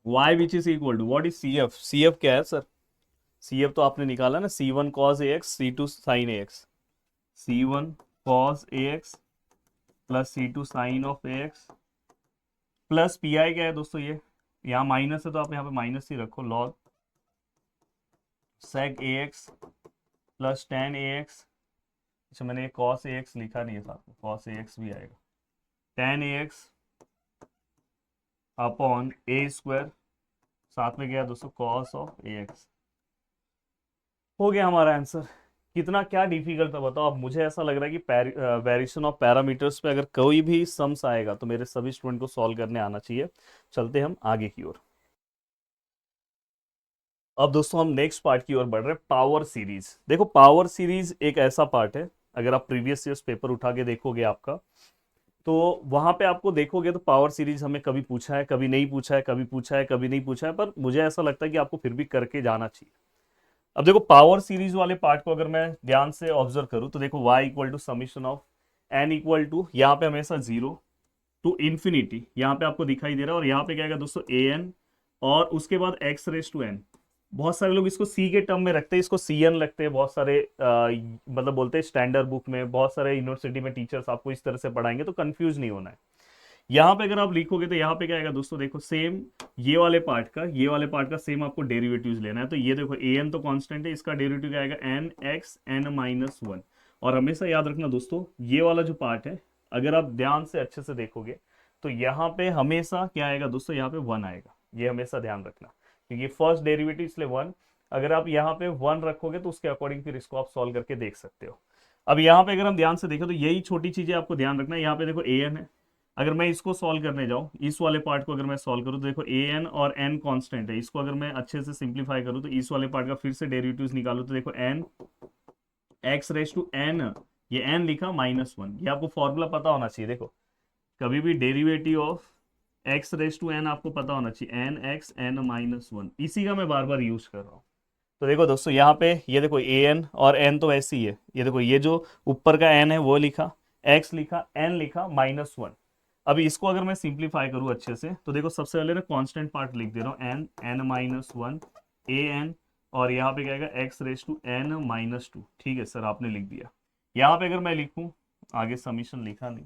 Y which is equal to, what is C F, C F क्या है सर, सी एफ तो आपने निकाला ना, C1 cos ax C2 sin ax, C1 cos ax plus C2 sin of ax plus P आई क्या है दोस्तों, ये यहाँ माइनस है तो आप यहाँ पे माइनस ही रखो, log sec ax plus tan ax, अच्छा मैंने cos ax लिखा नहीं है साथ में, cos ax भी आएगा, tan ax upon A square, साथ में गया दोस्तों cos ऑफ ax। हो गया हमारा आंसर। कितना क्या डिफिकल्ट था बताओ। अब मुझे ऐसा लग रहा है कि वेरिएशन ऑफ पैरामीटर्स पे अगर कोई भी सम्स आएगा तो मेरे सभी स्टूडेंट को सॉल्व करने आना चाहिए। चलते हम आगे की ओर। अब दोस्तों हम नेक्स्ट पार्ट की ओर बढ़ रहे हैं, पावर सीरीज। देखो पावर सीरीज एक ऐसा पार्ट है, अगर आप प्रीवियस ईयर्स पेपर उठा के देखोगे आपका, तो वहां पे आपको देखोगे तो पावर सीरीज हमें कभी पूछा है, कभी नहीं पूछा है, कभी पूछा है, कभी नहीं पूछा है, पर मुझे ऐसा लगता है कि आपको फिर भी करके जाना चाहिए। अब देखो पावर सीरीज वाले पार्ट को अगर मैं ध्यान से ऑब्जर्व करूं तो देखो y equal to summation of n equal to, यहाँ पे हमेशा जीरो टू इन्फिनिटी, यहाँ पे आपको दिखाई दे रहा है, और यहाँ पे क्या आएगा दोस्तों ए एन, और उसके बाद एक्स रेस टू एन। बहुत सारे लोग इसको सी के टर्म में रखते हैं, इसको सी एन रखते हैं, बहुत सारे मतलब बोलते हैं स्टैंडर्ड बुक में, बहुत सारे यूनिवर्सिटी में टीचर्स आपको इस तरह से पढ़ाएंगे, तो कंफ्यूज नहीं होना है। यहाँ पे अगर आप लिखोगे तो यहाँ पे क्या आएगा दोस्तों, देखो सेम ये वाले पार्ट का सेम आपको डेरिवेटिव्स लेना है। तो ये देखो ए एन तो कांस्टेंट है, इसका डेरिवेटिव क्या आएगा N x N minus one. और हमेशा याद रखना दोस्तों, ये वाला जो पार्ट है अगर आप ध्यान से अच्छे से देखोगे तो यहाँ पे हमेशा क्या आएगा दोस्तों, यहाँ पे वन आएगा। ये हमेशा ध्यान रखना, क्योंकि फर्स्ट डेरिवेटिव इसलिए वन। अगर आप यहाँ पे वन रखोगे तो उसके अकॉर्डिंग फिर इसको आप सॉल्व करके देख सकते हो। अब यहाँ पे अगर हम ध्यान से देखें तो यही छोटी चीजें आपको ध्यान रखना है। यहाँ पे देखो ए एन है, अगर मैं इसको सॉल्व करने जाऊं, इस वाले पार्ट को अगर मैं सॉल्व करूं तो देखो ए एन और एन कांस्टेंट है, इसको अगर मैं अच्छे से सिंप्लीफाई करूं तो इस वाले पार्ट का फिर से डेरिवेटिव्स निकालूं तो देखो N X raise to N, ये एन लिखा माइनस वन। ये आपको फॉर्मूला पता होना चाहिए। देखो कभी भी derivative of X raise to N आपको पता होना चाहिए, N x N minus one, इसी का मैं बार बार यूज कर रहा हूँ। तो देखो दोस्तों यहाँ पे ये देखो ए एन और एन तो ऐसे ही है, ये देखो ये जो ऊपर का एन है वो लिखा, एक्स लिखा, एन लिखा, माइनस वन। अभी इसको अगर मैं सिंप्लीफाई करूँ अच्छे से तो देखो सबसे पहले ना कांस्टेंट पार्ट लिख दे रहा हूँ, N N minus one A N, और यहाँ पे क्या आएगा x raise to N minus two. ठीक है सर आपने लिख दिया। यहाँ पे अगर मैं लिखूँ, आगे समीशन लिखा नहीं,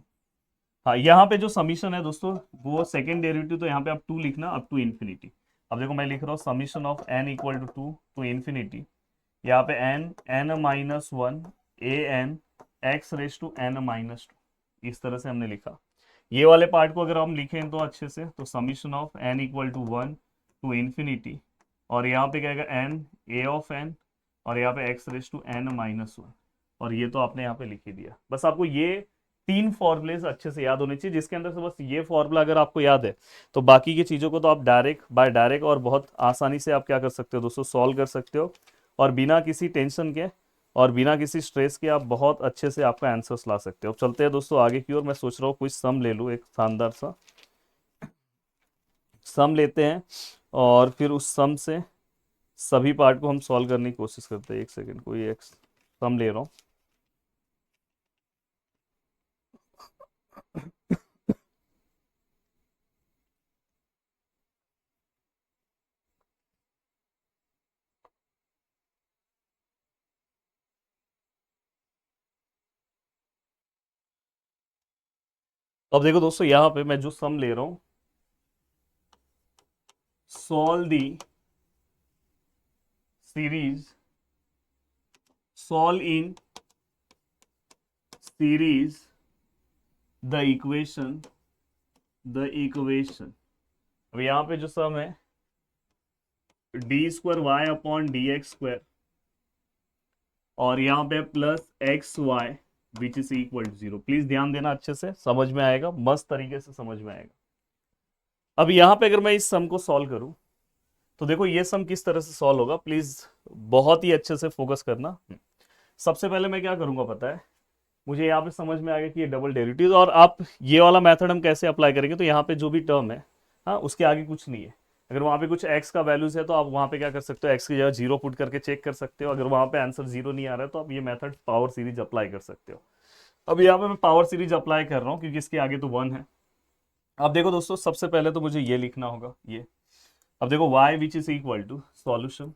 हाँ यहाँ पे जो समीशन है दोस्तों वो सेकेंड डेरिवेटिव, तो यहाँ पे आप टू लिखना अप टू इन्फिनिटी। अब देखो मैं लिख रहा हूँ summation of N equal to two to infinity, यहाँ पे N N minus one A N X raise to N minus two, इस तरह से हमने लिखा। ये वाले पार्ट को अगर हम लिखें तो अच्छे से, तो summation of N equal to one to infinity, और यहाँ पे क्या आएगा एन ए ऑफ एन, और यहाँ पे x raise to N minus one, और ये तो आपने यहाँ पे लिख ही दिया। बस आपको ये तीन फॉर्मूलेज अच्छे से याद होने चाहिए, जिसके अंदर से बस ये फॉर्मूला अगर आपको याद है तो बाकी की चीज़ों को तो आप डायरेक्ट बाय डायरेक्ट और बहुत आसानी से आप क्या कर सकते हो दोस्तों, सॉल्व कर सकते हो। और बिना किसी टेंशन के और बिना किसी स्ट्रेस के आप बहुत अच्छे से आपका आंसर्स ला सकते हो। अब चलते हैं दोस्तों आगे की ओर। मैं सोच रहा हूँ कुछ सम ले लूँ, एक शानदार सा सम लेते हैं, और फिर उस सम से सभी पार्ट को हम सॉल्व करने की कोशिश करते हैं। एक सेकेंड, कोई एक सम ले रहा हूँ। अब देखो दोस्तों यहाँ पे मैं जो सम ले रहा हूँ, solve the series, solve in series the equation, अब यहाँ पे जो सम है d square Y upon D x square, और यहाँ पे plus x y which is equal to zero. Please ध्यान देना, अच्छे से समझ में आएगा, मस्त तरीके से समझ में आएगा। अब यहाँ पे अगर मैं इस सम को सॉल्व करूं तो देखो ये सम किस तरह से सॉल्व होगा, प्लीज बहुत ही अच्छे से फोकस करना। सबसे पहले मैं क्या करूंगा पता है, मुझे यहाँ पे समझ में आ गया कि ये डबल डेरिवेटिव, और आप ये वाला मेथड हम कैसे अप्लाई करेंगे, तो यहाँ पे जो भी टर्म है, हाँ उसके आगे कुछ नहीं है। अगर वहाँ पे कुछ x का वैल्यूज है तो आप वहाँ पे क्या कर सकते हो, x की जगह जीरो पुट करके चेक कर सकते हो। अगर वहाँ पे आंसर जीरो नहीं आ रहा है तो आप ये मेथड पावर सीरीज अप्लाई कर सकते हो। अब यहाँ पे मैं पावर सीरीज अप्लाई कर रहा हूँ क्योंकि इसके आगे तो वन है। अब देखो दोस्तों सबसे पहले तो मुझे ये लिखना होगा ये। अब देखो y which is equal to solution,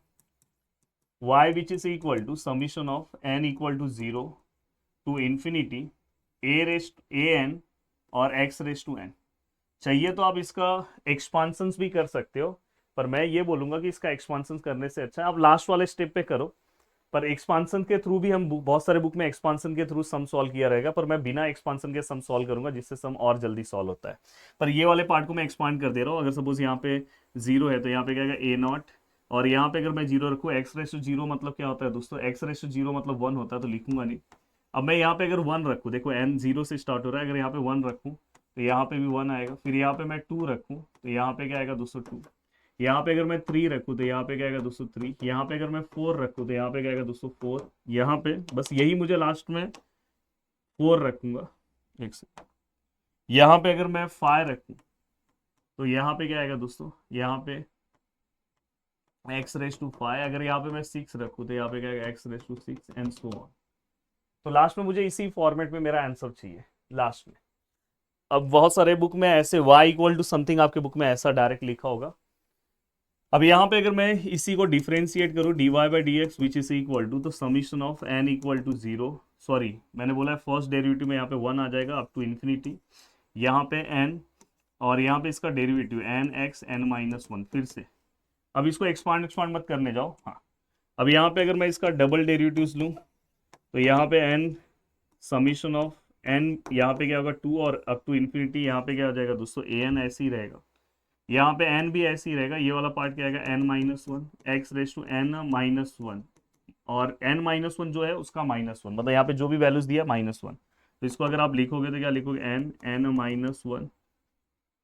y which is equal to summation of n equal to zero to infinity a N और x रेस टू एन। चाहिए तो आप इसका एक्सपांसन्स भी कर सकते हो, पर मैं ये बोलूंगा कि इसका एक्सपांसन करने से अच्छा है आप लास्ट वाले स्टेप पे करो। पर एक्सपांसन के थ्रू भी हम बहुत सारे बुक में एक्सपांसन के थ्रू सम सॉल्व किया रहेगा, पर मैं बिना एक्सपांसन के सम सॉल्व करूंगा जिससे सम और जल्दी सॉल्व होता है। पर ये वाले पार्ट को मैं एक्सपांड कर दे रहा हूँ। अगर सपोज यहाँ पे जीरो है तो यहाँ पे क्या आएगा ए नॉट और यहाँ पे अगर मैं जीरो रखूँ, एक्स रेस टू जीरो मतलब क्या होता है दोस्तों, एक्स रेस टू जीरो मतलब वन होता है, तो लिखूंगा नहीं। अब मैं यहाँ पे अगर वन रखूँ, देखो एन जीरो से स्टार्ट हो रहा है, अगर यहाँ पे वन रखूँ तो यहाँ पे भी वन आएगा। फिर यहाँ पे मैं टू रखूँ तो यहाँ पे क्या आएगा दोस्तों, टू। यहाँ पे अगर मैं थ्री रखूँ तो यहाँ पे क्या आएगा दोस्तों, थ्री। यहाँ पे अगर मैं फोर रखूँ तो यहाँ पे क्या आएगा दोस्तों, फोर। यहाँ पे बस यही मुझे लास्ट में फोर रखूंगा, एक से। यहाँ पे अगर मैं फाइव रखूँ तो यहाँ पे क्या आएगा दोस्तों, यहाँ पे एक्स रेस टू फाइव। अगर यहाँ पे मैं सिक्स रखूँ तो यहाँ पे क्या आएगा, x raise to six and so on. तो लास्ट में मुझे इसी फॉर्मेट में मेरा आंसर चाहिए लास्ट में। अब बहुत सारे बुक में ऐसे y इक्वल टू समथिंग, आपके बुक में ऐसा डायरेक्ट लिखा होगा। अब यहाँ पे अगर मैं इसी को डिफरेंशिएट करूँ D Y by D X which is equal to, तो summation of N equal to zero, sorry मैंने बोला है फर्स्ट डेरिवेटिव में यहाँ पे वन आ जाएगा अप टू इन्फिनिटी, यहाँ पे एन, और यहाँ पे इसका derivative n x N minus one फिर से। अब इसको एक्सपांड मत करने जाओ, हाँ। अब यहाँ पे अगर मैं इसका डबल डेरिवेटिव्स लूँ तो यहाँ पे एन समीशन ऑफ एन, यहाँ पे क्या होगा टू, और अप टू इन्फिनिटी यहाँ पे क्या हो जाएगा दोस्तों, ए एन ऐसे ही रहेगा। यहाँ पे एन भी ऐसे ही रहेगा, ये वाला पार्ट क्या आएगा, n minus one x raise to N minus one, और एन माइनस वन जो है उसका माइनस वन, मतलब यहाँ पे जो भी वैल्यूज दिया माइनस वन। तो इसको अगर आप लिखोगे तो क्या लिखोगे, N N minus one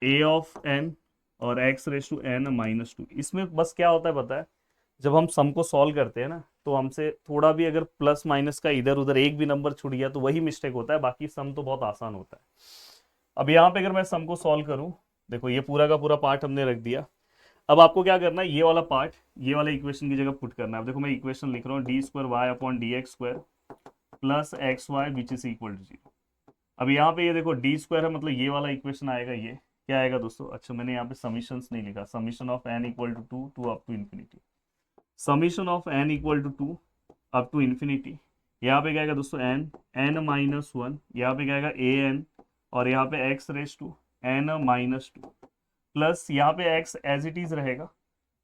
A of N और x raise to N minus two. इसमें बस क्या होता है पता है, जब हम सम को सॉल्व करते हैं ना, तो हमसे थोड़ा भी अगर प्लस माइनस का इधर उधर एक भी नंबर छूट गया तो वही मिस्टेक होता है, बाकी सम तो बहुत आसान होता है। अब यहाँ पे अगर मैं सम को सॉल्व करूँ, देखो ये पूरा का पूरा पार्ट हमने रख दिया। अब आपको क्या करना है, ये वाला पार्ट ये वाला इक्वेशन की जगह पुट करना है। अब देखो मैं इक्वेशन लिख रहा हूँ, d square Y upon D x square plus x y which is equal to zero. अब यहाँ पे ये देखो डी स्क्वायर है, मतलब ये वाला इक्वेशन आएगा, ये क्या आएगा दोस्तों, अच्छा मैंने यहाँ पे समीशंस नहीं लिखा, summation of N equal to two two up to infinity, summation of N equal to two up to infinity. यहाँ पे क्या आएगा दोस्तों, एन एन माइनस वन, यहाँ पे क्या आएगा ए एन, और यहाँ पे x raise to N minus two, plus यहाँ पे एक्स एज इट इज रहेगा,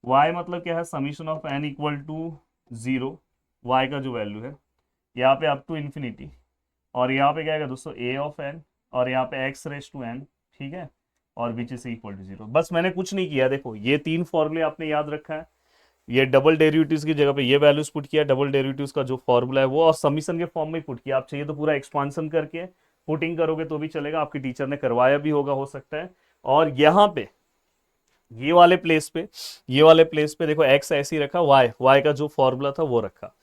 y मतलब क्या है, summation of N equal to zero, y का जो वैल्यू है यहाँ पे अप टू इन्फिनिटी, और यहाँ पे क्या आएगा दोस्तों, a ऑफ n, और यहाँ पे x रेस टू n, ठीक है, और which is equal to zero. बस मैंने कुछ नहीं किया, देखो ये तीन फॉर्मूले आपने याद रखा है, ये डबल डेरिवेटिव्स की जगह पे ये वैल्यूज पुट किया, डबल डेरिवेटिव्स का जो फॉर्मूला है वो, और समीशन के फॉर्म में पुट किया। आप चाहिए तो पूरा एक्सपांसन करके पुटिंग करोगे तो भी चलेगा, आपकी टीचर ने करवाया भी होगा हो सकता है। और यहाँ पे ये वाले प्लेस पे देखो x ऐसे ही रखा, y का जो फॉर्मूला था वो रखा।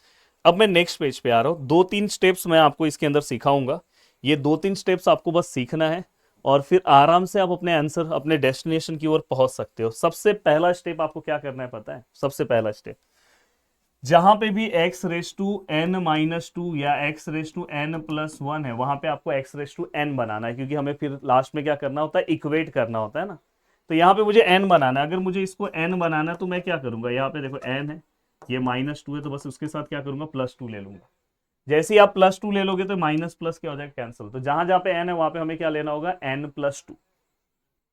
अब मैं नेक्स्ट पेज पे आ रहा हूँ, दो तीन स्टेप्स मैं आपको इसके अंदर सिखाऊंगा, ये दो तीन स्टेप्स आपको बस सीखना है, और फिर आराम से आप अपने आंसर अपने डेस्टिनेशन की ओर पहुंच सकते हो। सबसे पहला स्टेप आपको क्या करना है पता है, सबसे पहला स्टेप, जहां पे भी x raise to n minus two या x raise to n plus one है, वहां पे आपको x रेस टू n बनाना है, क्योंकि हमें फिर लास्ट में क्या करना होता है, इक्वेट करना होता है ना। तो यहाँ पे मुझे n बनाना है, अगर मुझे इसको n बनाना है तो मैं क्या करूंगा, यहाँ पे देखो n है, ये माइनस टू है, तो बस उसके साथ क्या करूंगा, प्लस टू ले लूंगा। जैसे ही आप प्लस टू ले लोगे तो माइनस प्लस क्या हो जाएगा, कैंसिल। तो जहां जहां पे n है वहां पे हमें क्या लेना होगा, n प्लस टू।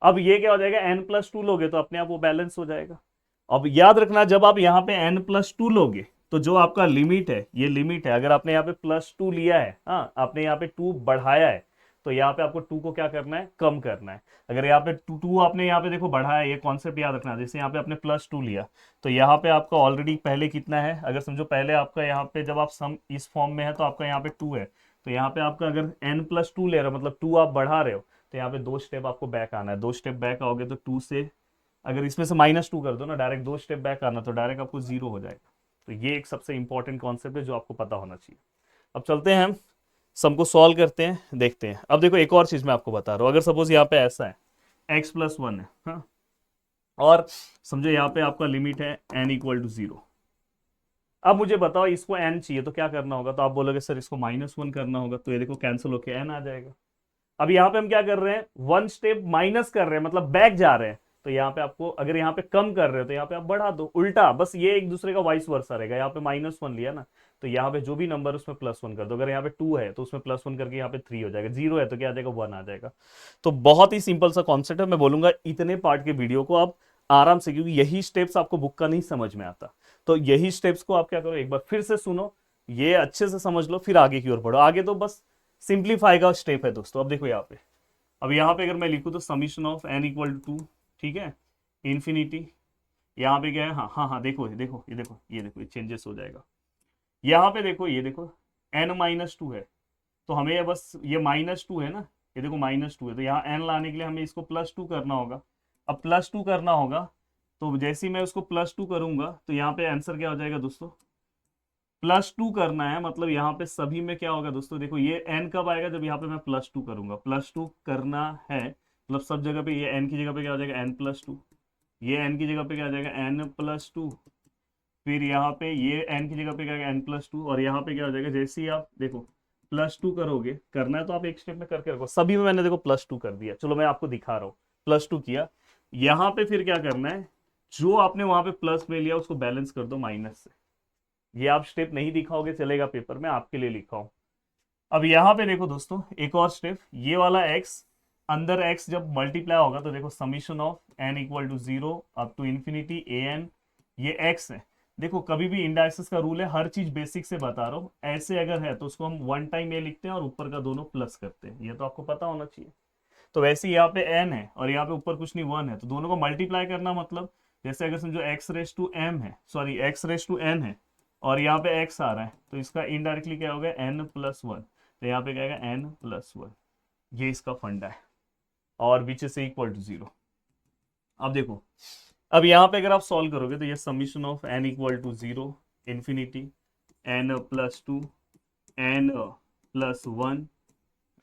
अब ये क्या हो जाएगा, n प्लस टू लोगे तो अपने आप वो बैलेंस हो जाएगा। अब याद रखना, जब आप यहाँ पे n प्लस टू लोगे तो जो आपका लिमिट है, ये लिमिट है, अगर आपने यहाँ पे प्लस टू लिया है, हाँ आपने यहाँ पे टू बढ़ाया है, तो यहाँ पे आपको टू को क्या करना है, कम करना है। अगर यहाँ पे टू आपने यहाँ पे देखो बढ़ाया, ये कॉन्सेप्ट याद रखना, जैसे यहाँ पे आपने प्लस टू लिया तो यहाँ पे आपका ऑलरेडी पहले कितना है, अगर समझो पहले आपका यहाँ पे जब आप सम इस फॉर्म में है तो आपका यहाँ पे टू है, तो यहाँ पे आपका अगर n प्लस टू ले रहे हो मतलब टू आप बढ़ा रहे हो, तो यहाँ पे दो स्टेप आपको बैक आना है। दो स्टेप बैक आओगे तो टू से, अगर इसमें से माइनस टू कर दो ना, डायरेक्ट दो स्टेप बैक आना तो डायरेक्ट आपको जीरो हो जाएगा। तो ये एक सबसे इंपॉर्टेंट कॉन्सेप्ट है जो आपको पता होना चाहिए। अब चलते हैं हम सम को सॉल्व करते हैं, देखते हैं। अब देखो एक और चीज मैं आपको बता रहा हूँ, अगर सपोज यहाँ पे ऐसा है x प्लस वन है, हाँ, और समझो यहाँ पे आपका लिमिट है n इक्वल टू जीरो। अब मुझे बताओ इसको n चाहिए तो क्या करना होगा, तो आप बोलोगे सर इसको माइनस वन करना होगा, तो ये देखो कैंसिल होके n आ जाएगा। अब यहाँ पे हम क्या कर रहे हैं, वन स्टेप माइनस कर रहे हैं, मतलब बैक जा रहे हैं। तो यहाँ पे आपको अगर यहाँ पे कम कर रहे हो तो यहाँ पे आप बढ़ा दो, उल्टा, बस ये एक दूसरे का वाइस वर्सा रहेगा। यहाँ पे माइनस वन लिया ना, तो यहाँ पे जो भी नंबर उसमें प्लस वन कर दो। अगर यहाँ पे टू है तो उसमें प्लस वन करके यहाँ पे थ्री हो जाएगा, जीरो है तो क्या आ जाएगा, वन आ जाएगा। तो बहुत ही सिंपल सा कॉन्सेप्ट है, मैं बोलूंगा इतने पार्ट के वीडियो को आप आराम से, क्योंकि यही स्टेप्स आपको बुक का नहीं समझ में आता, तो यही स्टेप्स को आप क्या करो, एक बार फिर से सुनो, ये अच्छे से समझ लो, फिर आगे की ओर बढ़ो। आगे तो बस सिंप्लीफाई का स्टेप है दोस्तों। अब देखो यहाँ पे, अब यहाँ पे अगर मैं लिखूँ तो summation of n equal to, ठीक है, इन्फिनिटी, यहाँ पे क्या है, हाँ हाँ हाँ, देखो ये देखो ये देखो ये देखो, ये चेंजेस हो जाएगा। यहाँ पे देखो, ये देखो n-2 है, तो हमें ये बस ये -2 है ना, ये देखो -2 है, तो यहाँ n लाने के लिए हमें इसको +2 करना होगा। अब +2 करना होगा, तो जैसे ही मैं उसको +2 करूंगा तो यहाँ पे आंसर क्या हो जाएगा दोस्तों, +2 करना है, मतलब यहाँ पे सभी में क्या होगा दोस्तों, देखो ये n कब आएगा, जब यहाँ पे मैं +2 करूंगा, +2 करना है, मतलब सब जगह पे ये n की जगह पे क्या हो जाएगा, n+2, ये n की जगह पे क्या हो जाएगा, n+2, फिर यहाँ पे ये n की जगह पे क्या n+2, और यहाँ पे क्या हो जाएगा, जैसे ही आप देखो +2 करोगे, करना है तो आप एक स्टेप में करके रखो, सभी में मैंने देखो +2 कर दिया, चलो मैं आपको दिखा रहा हूँ, +2 किया, यहाँ पे फिर क्या करना है, जो आपने वहां पे प्लस में लिया उसको बैलेंस कर दो माइनस से। ये आप स्टेप नहीं दिखाओगे चलेगा पेपर में, आपके लिए लिखा हूं। अब यहाँ पे देखो दोस्तों, एक और स्टेप, ये वाला x, अंदर x जब मल्टीप्लाई होगा तो देखो summation of n equal to 0 up to infinity an, ये x है। देखो कभी भी इंडाइसिस का रूल है, हर चीज बेसिक से बता रहा हूँ, ऐसे अगर है तो उसको हम वन टाइम ए लिखते हैं और ऊपर का दोनों प्लस करते हैं, ये तो आपको पता होना चाहिए। तो वैसे ही यहाँ पे n है और यहाँ पे ऊपर कुछ नहीं 1 है, तो दोनों को मल्टीप्लाई करना, मतलब जैसे अगर समझो x⁻m है, सॉरी x⁻n है, और यहाँ पे x आ रहा है, तो इसका इनडायरेक्टली क्या होगा, n+1, तो यहाँ पे क्या आएगा n+1, ये इसका फंडा है, और विच इज इक्वल टू 0। अब देखो, अब यहाँ पे अगर आप सॉल्व करोगे तो ये summation of n equal to 0 infinity n+2 n+1,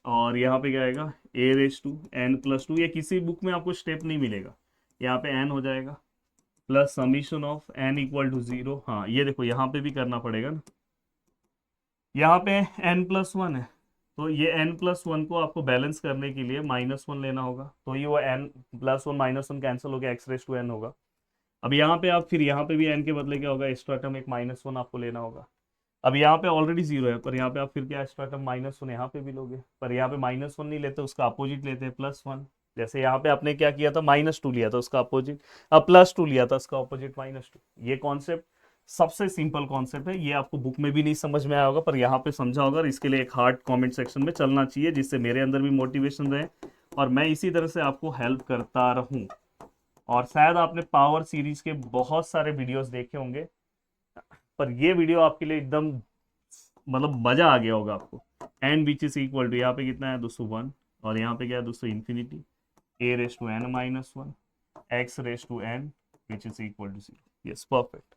और यहाँ पे क्या आएगा a⁻n+2, ये किसी बुक में आपको स्टेप नहीं मिलेगा, यहाँ पे n हो जाएगा, plus summation of n equal to 0, हाँ ये देखो यहाँ पे भी करना पड़ेगा ना, यहाँ पे n+1 है, तो ये n+1 को आपको बैलेंस करने के लिए -1 लेना होगा, तो ये वो n+1 -1 कैंसिल हो गया, x⁻n होगा। अब यहाँ पे आप फिर यहाँ पे भी n के बदले क्या होगा, एक्स्ट्रा टर्म एक -1 आपको लेना होगा। अब यहाँ पे ऑलरेडी 0 है, पर यहाँ पे आप फिर क्या एक्स्ट्रा टर्म -1 यहाँ पे भी लोगे, पर यहाँ पे -1 नहीं लेते, उसका अपोजिट लेते हैं +1। जैसे यहाँ पे आपने क्या किया था, -2 लिया था उसका अपोजिट, अब +2 लिया था उसका अपोजिट -2। ये कॉन्सेप्ट सबसे सिंपल कॉन्सेप्ट है, ये आपको बुक में भी नहीं समझ में आया होगा, पर यहाँ पे समझा होगा, और इसके लिए एक हार्ड कमेंट सेक्शन में चलना चाहिए, जिससे मेरे अंदर भी मोटिवेशन रहे और मैं इसी तरह से आपको हेल्प करता रहूं। और शायद आपने पावर सीरीज के बहुत सारे वीडियोस देखे होंगे, पर ये वीडियो आपके लिए एकदम मतलब मजा आ गया होगा आपको। N which is equal to, यहाँ पे कितना है दोस्तों 1, और यहाँ पे क्या है दोस्तों infinity a⁻n−1 x⁻n which is equal to 0। Yes perfect.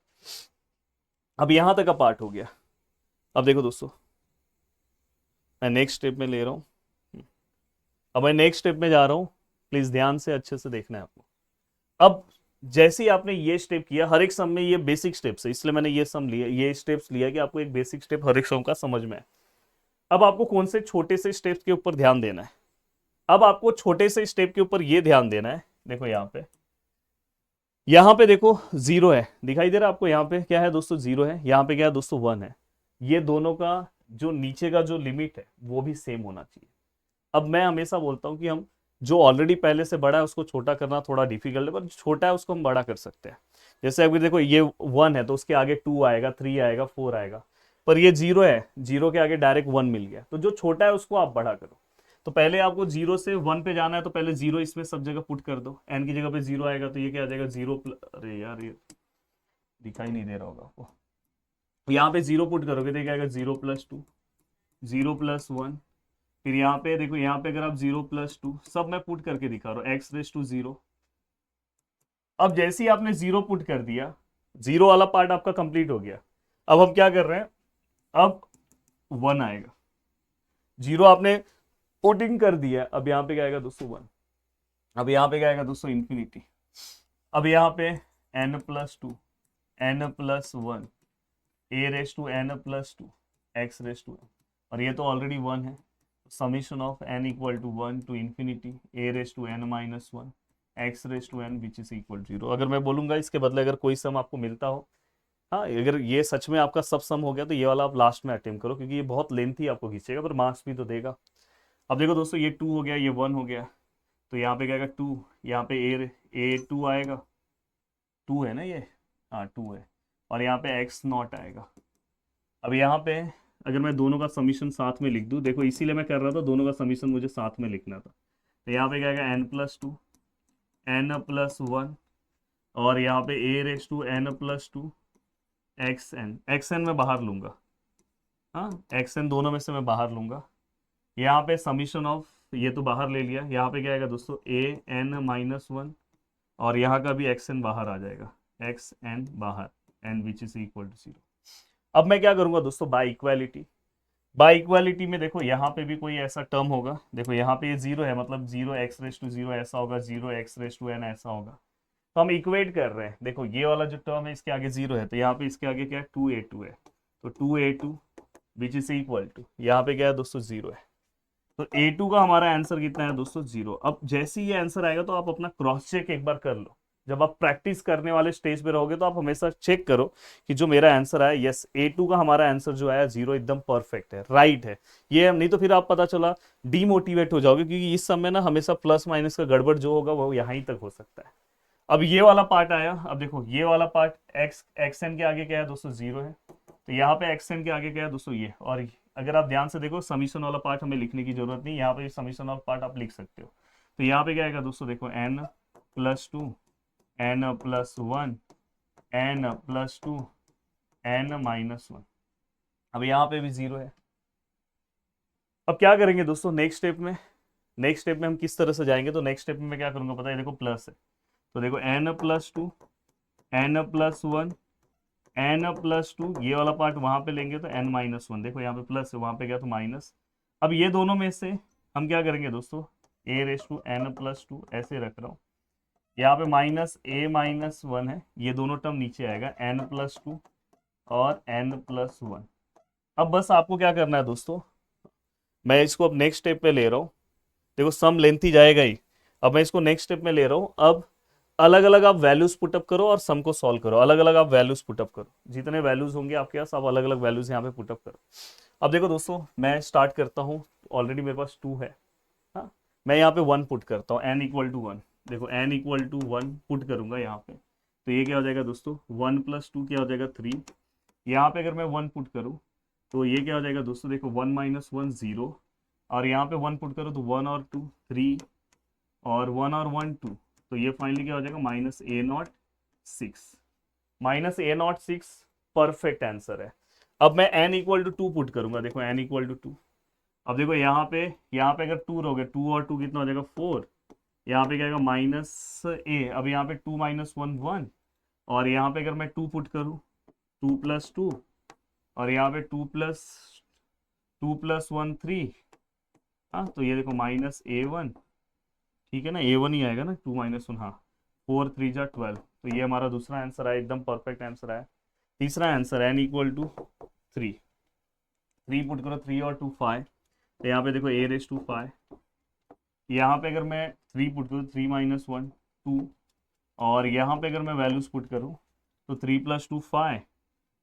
अब यहां तक का पार्ट हो गया। अब देखो दोस्तों, मैं नेक्स्ट स्टेप में ले रहा हूं, अब मैं नेक्स्ट स्टेप में जा रहा हूं, प्लीज ध्यान से अच्छे से देखना है आपको। अब जैसे ही आपने ये स्टेप किया, हर एक सम में ये बेसिक स्टेप्स है, इसलिए मैंने ये सम लिया, ये स्टेप्स लिया कि आपको एक बेसिक स्टेप हर एक सम का समझ में है। अब आपको कौन से छोटे से स्टेप्स के ऊपर ध्यान देना है, अब आपको छोटे से स्टेप के ऊपर ये ध्यान देना है, देखो यहाँ पे देखो 0 है, दिखाई दे रहा है आपको, यहाँ पे क्या है दोस्तों 0 है, यहाँ पे क्या है दोस्तों 1 है, ये दोनों का जो नीचे का जो लिमिट है वो भी सेम होना चाहिए। अब मैं हमेशा बोलता हूँ कि हम जो ऑलरेडी पहले से बड़ा है उसको छोटा करना थोड़ा डिफिकल्ट है, पर छोटा है उसको हम बड़ा कर सकते हैं। जैसे अगर देखो ये 1 है तो उसके आगे 2 आएगा, 3 आएगा, 4 आएगा, पर ये 0 है, 0 के आगे डायरेक्ट 1 मिल गया, तो जो छोटा है उसको आप बड़ा करो। तो पहले आपको 0 से 1 पे जाना है, तो पहले 0 इसमें सब जगह पुट कर दो, n की जगह पे 0 आएगा, तो ये क्या आ जाएगा 0 अरे यार ये दिखाई नहीं दे रहा होगा आपको, यहाँ पे 0 पुट करोगे तो क्या आएगा 0+2 0+1, फिर यहाँ पे देखो, यहाँ पे अगर आप 0+2 सब मैं पुट करके दिखा रहा हूँ, x⁻0। अब जैसे ही आपने 0 पुट कर दिया, 0 वाला पार्ट आपका कंप्लीट हो गया। अब हम क्या कर रहे हैं, अब 1 आएगा, 0 आपने पुटिंग कर दिया, अब यहाँ पे क्या आएगा दोस्तों 1, अब यहाँ पे क्या आएगा दोस्तों इन्फिनिटी, अब यहाँ पे n+2 n+1 a⁻n+2 x⁻n, और ये तो ऑलरेडी 1 है, summation of n equal to 1 to infinity a⁻n−1 x⁻n which is equal 0। अगर मैं बोलूंगा इसके बदले अगर कोई सम आपको मिलता हो, हाँ अगर ये सच में आपका सब सम हो गया तो ये वाला आप लास्ट में अटेम्प्ट करो, क्योंकि ये बहुत लेंथी आपको खींचेगा, पर मार्क्स भी तो देगा। अब देखो दोस्तों, ये 2 हो गया, ये 1 हो गया, तो यहाँ पे क्या आएगा 2, यहाँ पे a2 आएगा, 2 है ना ये, हाँ 2 है, और यहाँ पे x0 आएगा। अब यहाँ पे अगर मैं दोनों का समीशन साथ में लिख दूं, देखो इसीलिए मैं कर रहा था, दोनों का समीशन मुझे साथ में लिखना था, तो यहाँ पे क्या आएगा n+2 n+1 और यहाँ पे a⁻n+2 xn में बाहर लूंगा, हाँ xn दोनों में से मैं बाहर लूंगा। यहाँ पे समीशन ऑफ, ये तो बाहर ले लिया, यहाँ पे क्या आएगा दोस्तों an-1, और यहाँ का भी xn बाहर आ जाएगा, xn बाहर, n which is equal to 0। अब मैं क्या करूंगा दोस्तों, बाय इक्वालिटी। बाय इक्वालिटी में देखो यहाँ पे भी कोई ऐसा टर्म होगा, देखो यहाँ पे ये 0 है, मतलब 0x⁻0 ऐसा होगा, 0x⁻n ऐसा होगा। तो हम इक्वेट कर रहे हैं, देखो ये वाला जो टर्म है इसके आगे 0 है, तो यहाँ पे इसके आगे क्या है, 2a2 है, तो 2a2 which is equal to, यहाँ पे क्या है दोस्तों 0 है, तो a2 का हमारा आंसर कितना है दोस्तों 0। अब जैसे ही ये आंसर आएगा तो आप अपना क्रॉस चेक एक बार कर लो। जब आप प्रैक्टिस करने वाले स्टेज पे रहोगे तो आप हमेशा चेक करो कि जो मेरा आंसर आया, यस a2 का हमारा आंसर जो आया 0 एकदम परफेक्ट है, राइट है ये, नहीं तो फिर आप पता चला डीमोटिवेट हो जाओगे, क्योंकि इस समय ना हमेशा प्लस माइनस का गड़बड़ जो होगा वो यहाँ ही तक हो सकता है। अब ये वाला पार्ट आया, अब देखो ये वाला पार्ट xn के आगे क्या है दोस्तों 0 है, तो यहाँ पे xn के आगे क्या है दोस्तों ये, और अगर आप ध्यान से देखो समीशन वाला पार्ट हमें लिखने की जरूरत नहीं, यहाँ पे समीशन वाला पार्ट आप लिख सकते हो। तो यहाँ पे क्या आएगा दोस्तों, देखो n+2 n+1 n+2 n-1, अब यहाँ पे भी 0 है। अब क्या करेंगे दोस्तों नेक्स्ट स्टेप में, नेक्स्ट स्टेप में हम किस तरह से जाएंगे, तो नेक्स्ट स्टेप में मैं क्या करूंगा पता है, देखो प्लस है, तो देखो n+2 n+1 n+2, ये वाला पार्ट वहां पे लेंगे तो n-1, देखो यहाँ पे प्लस है, वहां पे गया तो माइनस। अब ये दोनों में से हम क्या करेंगे दोस्तों, a⁻n+2 ऐसे रख रहा हूँ, यहाँ पे -a-1 है, ये दोनों टर्म नीचे आएगा, n+2 और n+1। अब बस आपको क्या करना है दोस्तों, मैं इसको अब नेक्स्ट स्टेप पे ले रहा हूँ, देखो सम लेंथी जाएगा ही, अब मैं इसको नेक्स्ट स्टेप में ले रहा हूँ। अब अलग अलग आप वैल्यूज पुटअप करो और सम को सॉल्व करो, अलग अलग आप वैल्यूज पुटअप करो, जितने वैल्यूज होंगे आपके पास आप अलग अलग वैल्यूज यहाँ पे पुटअप करो। अब देखो दोस्तों मैं स्टार्ट करता हूँ, ऑलरेडी मेरे पास 2 है, हाँ मैं यहाँ पे 1 पुट करता हूँ, n=1, देखो n=1 पुट करूंगा यहाँ पे, तो ये क्या हो जाएगा दोस्तों 1+2 क्या हो जाएगा 3, यहाँ पे अगर मैं 1 पुट करूँ तो ये क्या हो जाएगा दोस्तों, देखो 1 - 1 0, और यहाँ पे 1 पुट करो तो 1 और 2 3, और 1 और 1 2, तो ये फाइनली क्या हो जाएगा -a06, -a06 परफेक्ट आंसर है। अब मैं n=2 पुट करूंगा, देखो n=2, अब देखो यहाँ पे अगर 2 रहोगे, 2 और 2 कितना हो जाएगा 4, यहाँ पे क्या आएगा -a, अब यहाँ पे 2 - 1 1, और यहाँ पे अगर मैं 2 पुट करूँ 2 + 2, और यहाँ पे 2 + 1 3, हाँ तो ये देखो -a1, ठीक है ना, a1 ही आएगा ना, 2 - 1, हाँ 4 3 जा 12, तो ये हमारा दूसरा आंसर आया, एकदम परफेक्ट आंसर आया। तीसरा आंसर n=3, 3 पुट करो, 3 और 2 5, तो यहाँ पे देखो a⁻5, यहाँ पे अगर मैं 3 पुट करूँ 3 - 1 2, और यहाँ पे अगर मैं वैल्यूज पुट करूँ तो 3 + 2 5,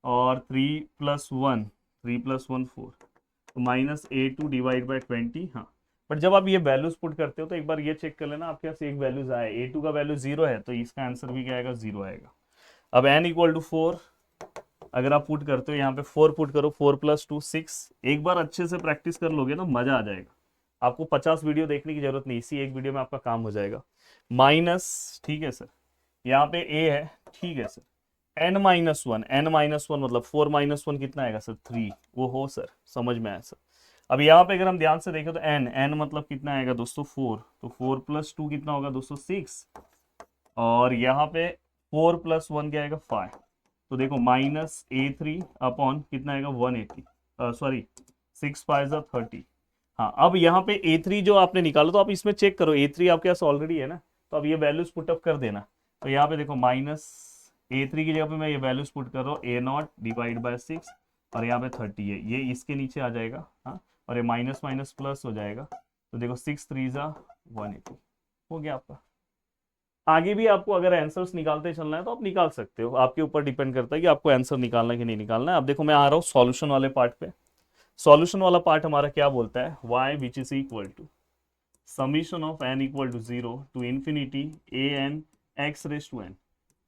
और 3 + 1 4, तो -a2/20, हाँ। बट जब आप ये वैल्यूज पुट करते हो तो एक बार ये चेक कर लेना आपके पास एक वैल्यूज आए, a2 का वैल्यू 0 है तो इसका आंसर भी क्या आएगा 0 आएगा। अब n=4 अगर आप पुट करते हो, यहाँ पे 4 पुट करो, 4 + 2 6, एक बार अच्छे से प्रैक्टिस कर लोगे तो मजा आ जाएगा, आपको 50 वीडियो देखने की जरूरत नहीं, इसी एक वीडियो में आपका काम हो जाएगा। माइनस, ठीक है सर, यहाँ पे a है, ठीक है सर, n-1 मतलब 4 - 1 कितना आएगा सर 3, वो हो सर, समझ में आया सर। अब यहाँ पे अगर हम ध्यान से देखें तो n मतलब कितना आएगा दोस्तों 4, तो 4 + 2 कितना होगा दोस्तों 6, और यहाँ पे 4 + 1 क्या आएगा 5, तो देखो -a3 अपॉन कितना आएगा 180, सॉरी 6 5 जा 30, हाँ। अब यहाँ पे a3 जो आपने निकाला तो आप इसमें चेक करो, a3 आपके पास ऑलरेडी है ना, तो अब ये वैल्यूज पुटअप कर देना, तो यहाँ पे देखो -a3 की जगह पे मैं ये वैल्यूज पुट कर रहा हूँ, a0/6, और यहाँ पे 30 है, ये इसके नीचे आ जाएगा, हाँ, और ये माइनस माइनस प्लस हो जाएगा, तो देखो 6 3 जा 180 हो गया आपका। आगे भी आपको अगर आंसर्स निकालते चलना है तो आप निकाल सकते हो, आपके ऊपर डिपेंड करता है कि आपको आंसर निकालना है कि नहीं निकालना है। अब देखो मैं आ रहा हूँ सॉल्यूशन वाले पार्ट पे। सॉल्यूशन वाला पार्ट हमारा क्या बोलता है, y which is equal to summation of n=0 to infinity an x⁻n,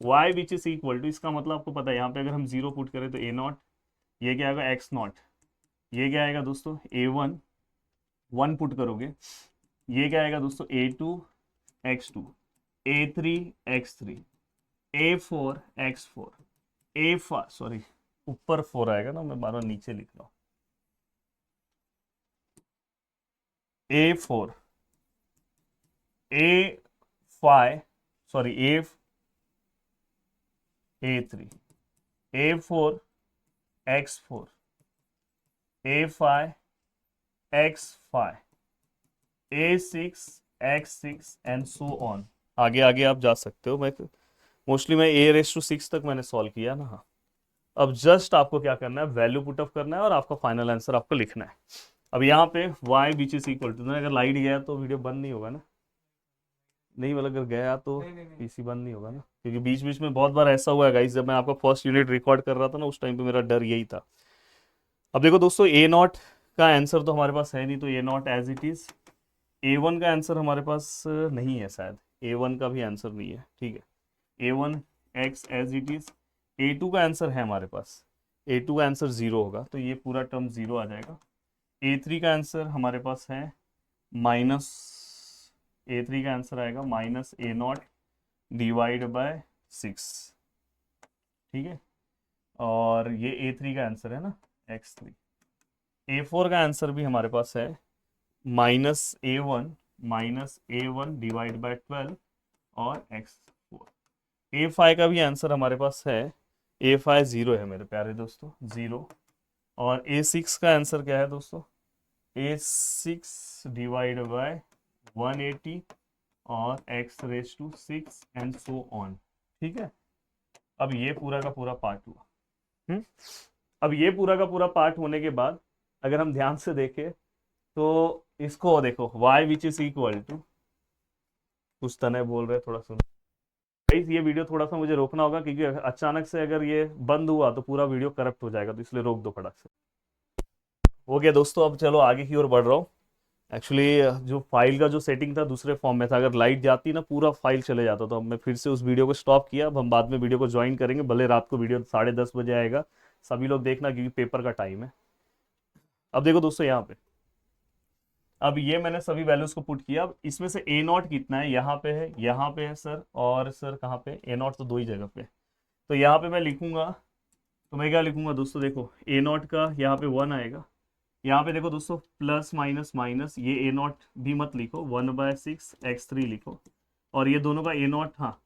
y which is equal to, इसका मतलब आपको पता है यहाँ पे अगर हम 0 पुट करें तो a0, ये क्या आएगा x0, ये क्या आएगा दोस्तों a1, 1 पुट करोगे ये क्या आएगा दोस्तों a2 x2, a3 x3, A4 X4 A5 sorry ऊपर 4 आएगा ना, मैं बार बार नीचे लिख रहा हूँ। A4 A5 sorry A3 A4 X4 A5 X5 A6 X6 and so on. आगे आगे आप जा सकते हो। मैं मोस्टली मैं A6 तक मैंने सॉल्व किया ना। हाँ, अब जस्ट आपको क्या करना है, वैल्यू पुट अप करना है और आपका फाइनल आंसर आपको लिखना है। अब यहाँ पे y which is equal to, अगर लाइट गया तो वीडियो बंद नहीं होगा ना? नहीं, मतलब अगर गया तो पीसी बंद नहीं होगा ना, क्योंकि बीच बीच में बहुत बार ऐसा हुआ है गाइस, जब मैं आपका फर्स्ट यूनिट रिकॉर्ड कर रहा था ना, उस टाइम पे मेरा डर यही था। अब देखो दोस्तों, A0 का आंसर तो हमारे पास है नहीं, तो A0 as it is. A1 का आंसर हमारे पास नहीं है शायद, A1 का भी आंसर नहीं है, ठीक है। A1 X as it is. A2 का आंसर है हमारे पास, A2 का आंसर 0 होगा, तो ये पूरा टर्म 0 आ जाएगा। A3 का आंसर हमारे पास है माइनस, A3 का आंसर आएगा -A0 डिवाइड बाय 6, ठीक है। और ये A3 का आंसर है ना, X3। A4 का आंसर भी हमारे पास है -A1 डिवाइड बाय 12 और X4। A5 का भी आंसर हमारे पास है, A5 0 है मेरे प्यारे दोस्तों, 0। और A6 का आंसर क्या है दोस्तों, A6 डिवाइड बाय 180 और x6 एंड सो ऑन, ठीक है। अब ये पूरा का पूरा पार्ट हुआ। अब ये पूरा का पूरा पार्ट होने के बाद अगर हम ध्यान से देखें तो इसको देखो, y which is equal to, कुछ तने बोल रहे, थोड़ा सुनो गाइस। ये वीडियो थोड़ा सा मुझे रोकना होगा, क्योंकि अचानक से अगर ये बंद हुआ तो पूरा वीडियो करप्ट हो जाएगा, तो इसलिए रोक दो फटाक से। हो गया दोस्तों, अब चलो आगे की ओर बढ़ रहा हूँ। एक्चुअली जो फाइल का जो सेटिंग था दूसरे फॉर्म में था, अगर लाइट जाती ना पूरा फाइल चले जाता, तो अब मैं फिर से उस वीडियो को स्टॉप किया। अब हम बाद में वीडियो को ज्वाइन करेंगे, भले रात को वीडियो 10:30 बजे आएगा, सभी लोग देखना, क्योंकि पेपर का टाइम है। अब देखो दोस्तों, यहाँ पे अब ये मैंने सभी वैल्यूज को पुट किया। अब इसमें से A0 कितना है, यहाँ पे है, यहाँ पे है सर, और सर कहाँ पे, A0 तो दो ही जगह पे। तो यहाँ पे मैं लिखूंगा, तो मैं क्या लिखूंगा दोस्तों, देखो A0 का यहाँ पे 1 आएगा। यहाँ पे देखो दोस्तों, प्लस माइनस माइनस, ये A0 भी मत लिखो, 1/6 X3 लिखो, और ये दोनों का A0, हाँ।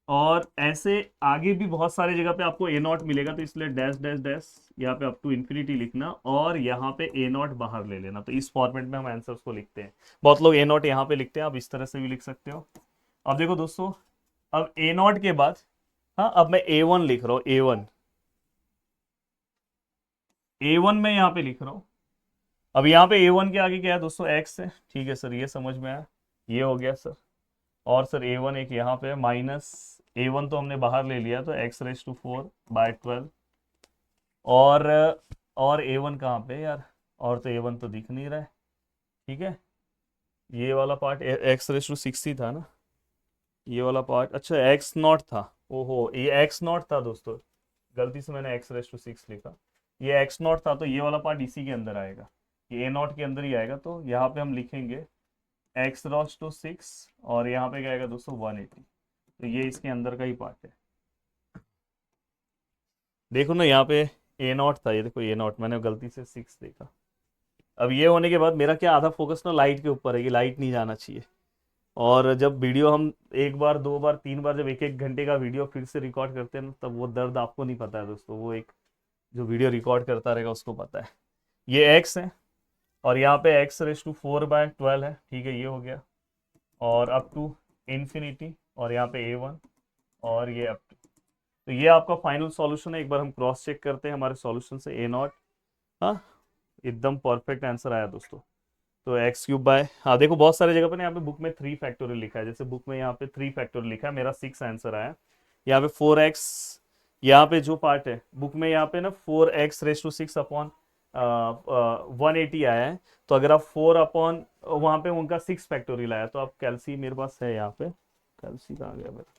और ऐसे आगे भी बहुत सारी जगह पे आपको A0 मिलेगा, तो इसलिए डैश डैश डैश यहाँ पे अप टू इन्फिनिटी लिखना, और यहाँ पे A0 बाहर ले लेना। तो इस फॉर्मेट में हम आंसर्स को लिखते हैं। बहुत लोग A0 यहाँ पे लिखते हैं, आप इस तरह से भी लिख सकते हो। अब देखो दोस्तों, अब A0 के बाद, हाँ, अब मैं A1 लिख रहा हूँ, A1 में यहाँ पे लिख रहा हूँ। अब यहाँ पे A1 के आगे क्या है दोस्तों, x है, ठीक है सर, ये समझ में आया, ये हो गया सर। और सर A1 एक यहाँ पे माइनस, A1 तो हमने बाहर ले लिया, तो x⁴/12। और A1 कहाँ पे यार, और तो A1 तो दिख नहीं रहा है, ठीक है। ये वाला पार्ट x⁶ ही था ना, ये वाला पार्ट, अच्छा x0 था, ओहो ये x0 था दोस्तों, गलती से मैंने x⁶ लिखा, ये x0 था, तो ये वाला पार्ट इसी के अंदर आएगा, ये A0 के अंदर ही आएगा। तो यहाँ पे हम लिखेंगे x⁶, और यहाँ पे क्या आएगा दोस्तों, 180। तो ये इसके अंदर का ही पार्ट है। देखो ना, यहाँ पे A0 था, ये देखो A0, मैंने गलती से 6 देखा। अब ये होने के बाद मेरा क्या, आधा फोकस ना लाइट के ऊपर है कि लाइट नहीं जाना चाहिए। और जब वीडियो हम एक बार, दो बार, तीन बार, जब एक एक घंटे का वीडियो फिर से रिकॉर्ड करते हैं ना, तब वो दर्द आपको नहीं पता है दोस्तों, वो एक जो वीडियो रिकॉर्ड करता रहेगा उसको पता है। ये x है, और यहाँ पे x⁴/12 है, ठीक है, ये हो गया। और अप टू इन्फिनिटी, और यहाँ पे A1, और ये अप टू। तो ये आपका फाइनल सॉल्यूशन है। एक बार हम क्रॉस चेक करते हैं हमारे सॉल्यूशन से, A0, हाँ, एकदम परफेक्ट आंसर आया दोस्तों। तो x³ हाँ, देखो बहुत सारी जगह पे ना, यहाँ पे बुक में 3 फैक्टोरियल लिखा है, जैसे बुक में यहाँ पे 3 फैक्टोरियल लिखा है, मेरा 6 आंसर आया। यहाँ पे 4x, यहाँ पे जो पार्ट है बुक में, यहाँ पे ना 4x⁶ अपॉन 180 आया है। तो अगर आप 4 अपॉन, वहाँ पे उनका 6 फैक्टोरियल आया, तो आप कैल्सी, मेरे पास है यहाँ पे, कैल्सी कहाँ गया मेरा,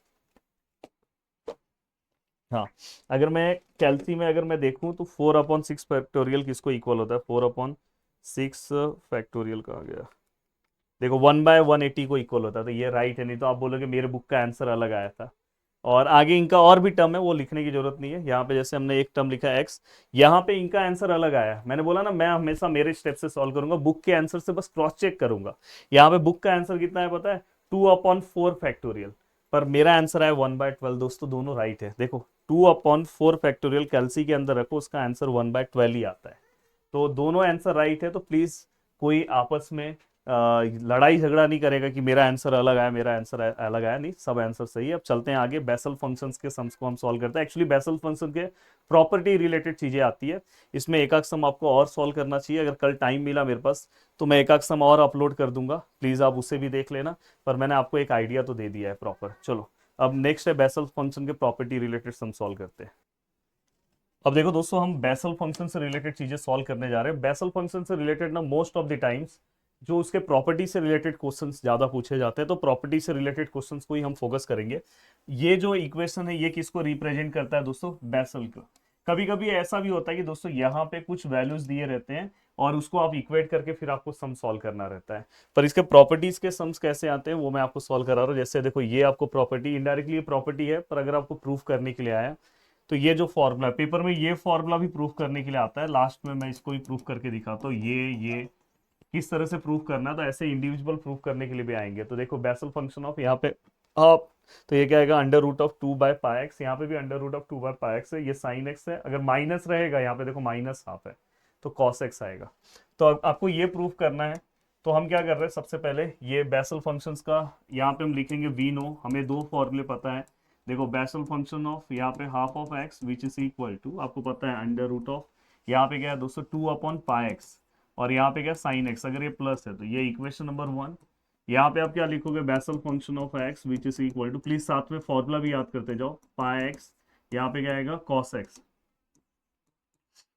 हाँ, अगर मैं कैल्सी में अगर मैं देखूं तो 4/6 फैक्टोरियल किसको इक्वल होता है, 4/6 फैक्टोरियल कहाँ गया, देखो 1/180 को इक्वल होता है। तो ये राइट है, नहीं तो आप बोलोगे मेरे बुक का आंसर अलग आया था। और आगे इनका और भी टर्म है, वो लिखने की जरूरत नहीं है। यहाँ पे जैसे हमने एक टर्म लिखा x, यहाँ पे इनका आंसर अलग आया। मैंने बोला ना मैं हमेशा मेरे स्टेप से सॉल्व करूंगा, बुक के आंसर से बस क्रॉस चेक करूंगा। यहाँ पे बुक का आंसर कितना है पता है, 2/4 फैक्टोरियल, पर मेरा आंसर है 1/12। दोस्तों दोनों राइट है। देखो 2/4 फैक्टोरियल कैलसी के अंदर रखो, उसका आंसर 1/12 ही आता है। तो दोनों आंसर राइट है। तो प्लीज कोई आपस में लड़ाई झगड़ा नहीं करेगा कि मेरा आंसर अलग आया, मेरा आंसर अलग आया, नहीं, सब आंसर सही है। अब चलते हैं आगे, बेसल फंक्शंस के सम्स को हम सॉल्व करते हैं। एक्चुअली बेसल फंक्शन के प्रॉपर्टी रिलेटेड चीजें आती है, इसमें एक आध सम आपको और सॉल्व करना चाहिए। अगर कल टाइम मिला मेरे पास तो मैं एक आध सम और अपलोड कर दूंगा, प्लीज आप उसे भी देख लेना। पर मैंने आपको एक आइडिया तो दे दिया है प्रॉपर। चलो अब नेक्स्ट है बेसल फंक्शन के प्रॉपर्टी रिलेटेड सम सॉल्व करते हैं। अब देखो दोस्तों, हम बेसल फंक्शन से रिलेटेड चीजें सॉल्व करने जा रहे हैं। बेसल फंक्शन से रिलेटेड ना मोस्ट ऑफ द टाइम्स जो उसके प्रॉपर्टी से रिलेटेड क्वेश्चंस ज्यादा पूछे जाते हैं, तो प्रॉपर्टी से रिलेटेड क्वेश्चंस को ही हम फोकस करेंगे। ये जो इक्वेशन है ये किसको रिप्रेजेंट करता है दोस्तों, बेसल को। कभी कभी ऐसा भी होता है कि दोस्तों यहाँ पे कुछ वैल्यूज दिए रहते हैं और उसको आप इक्वेट करके फिर आपको सम सॉल्व करना रहता है। पर इसके प्रॉपर्टीज के सम्स कैसे आते हैं वो मैं आपको सॉल्व करा रहा हूँ। जैसे देखो ये आपको प्रॉपर्टी, इनडायरेक्टली प्रॉपर्टी है, पर अगर आपको प्रूफ करने के लिए आया तो ये जो फॉर्मूला पेपर में, ये फॉर्मूला भी प्रूफ करने के लिए आता है। लास्ट में मैं इसको भी प्रूफ करके दिखाता हूँ। ये किस तरह से प्रूफ करना है, तो ऐसे इंडिविजुअल प्रूफ करने के लिए भी आएंगे। तो देखो बेसल फंक्शन ऑफ यहाँ पे आप, तो ये क्या आएगा, अंडर रूट ऑफ 2/πx। यहाँ पे भी अंडर रूट ऑफ 2/πx है। ये साइन एक्स है, अगर माइनस रहेगा यहाँ पे देखो माइनस हाफ है, तो कॉस एक्स आएगा। तो अब आपको ये प्रूफ करना है। तो हम क्या कर रहे हैं, सबसे पहले ये बेसल फंक्शंस का यहाँ पे हम लिखेंगे वी नो, हमें दो फॉर्मूले पता है। देखो बेसल फंक्शन ऑफ यहाँ पे half of x which is equal to, आपको पता है अंडर रूट ऑफ, यहाँ पे क्या है दोस्तों 2/πx, और यहाँ पे क्या साइन एक्स, अगर ये प्लस है तो ये इक्वेशन नंबर 1। यहाँ पे आप क्या लिखोगे, Bessel function of x which is equal to, please साथ में फॉर्मूला भी याद करते जाओ, पाई एक्स, यहाँ पे क्या आएगा कॉस एक्स,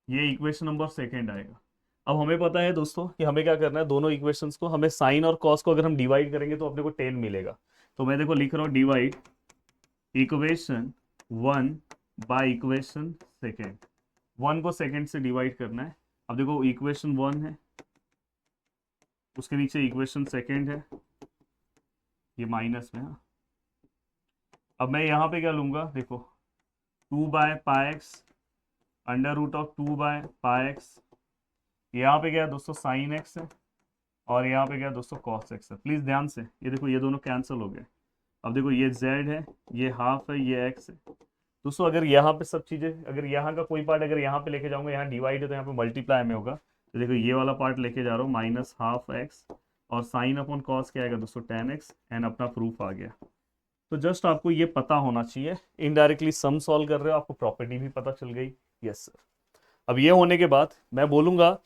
ये इक्वेशन नंबर सेकेंड आएगा। अब हमें पता है दोस्तों कि हमें क्या करना है, दोनों इक्वेशंस को, हमें साइन और कॉस को अगर हम डिवाइड करेंगे तो अपने को 10 मिलेगा। तो मैं देखो लिख रहा हूँ divide equation 1 by equation second. 1 को सेकेंड से डिवाइड करना है। अब देखो इक्वेशन 1 है, उसके नीचे इक्वेशन सेकेंड है, ये माइनस में। हाँ, अब मैं यहाँ पे क्या लूंगा, देखो 2/πx under root of 2/πx, यहाँ पे क्या है दोस्तों साइन एक्स है, और यहाँ पे क्या है दोस्तों कॉस एक्स है। प्लीज ध्यान से, ये देखो ये दोनों कैंसिल हो गए। अब देखो ये z है, ये हाफ है, ये x है। दोस्तों अगर यहाँ पे सब चीजें, अगर यहाँ का कोई पार्ट अगर यहाँ पे लेके जाऊंगा, यहाँ डिवाइड है तो यहाँ पे मल्टीप्लाई में होगा। तो देखो ये वाला पार्ट लेके जा रहा हूँ, माइनस हाफ एक्स, और साइन अपॉन कॉस क्या आएगा दोस्तों 10x, एंड अपना प्रूफ आ गया। तो जस्ट आपको ये पता होना चाहिए, इनडायरेक्टली सम सॉल्व कर रहे हो, आपको प्रॉपर्टी भी पता चल गई। Yes sir. अब ये होने के बाद मैं बोलूंगा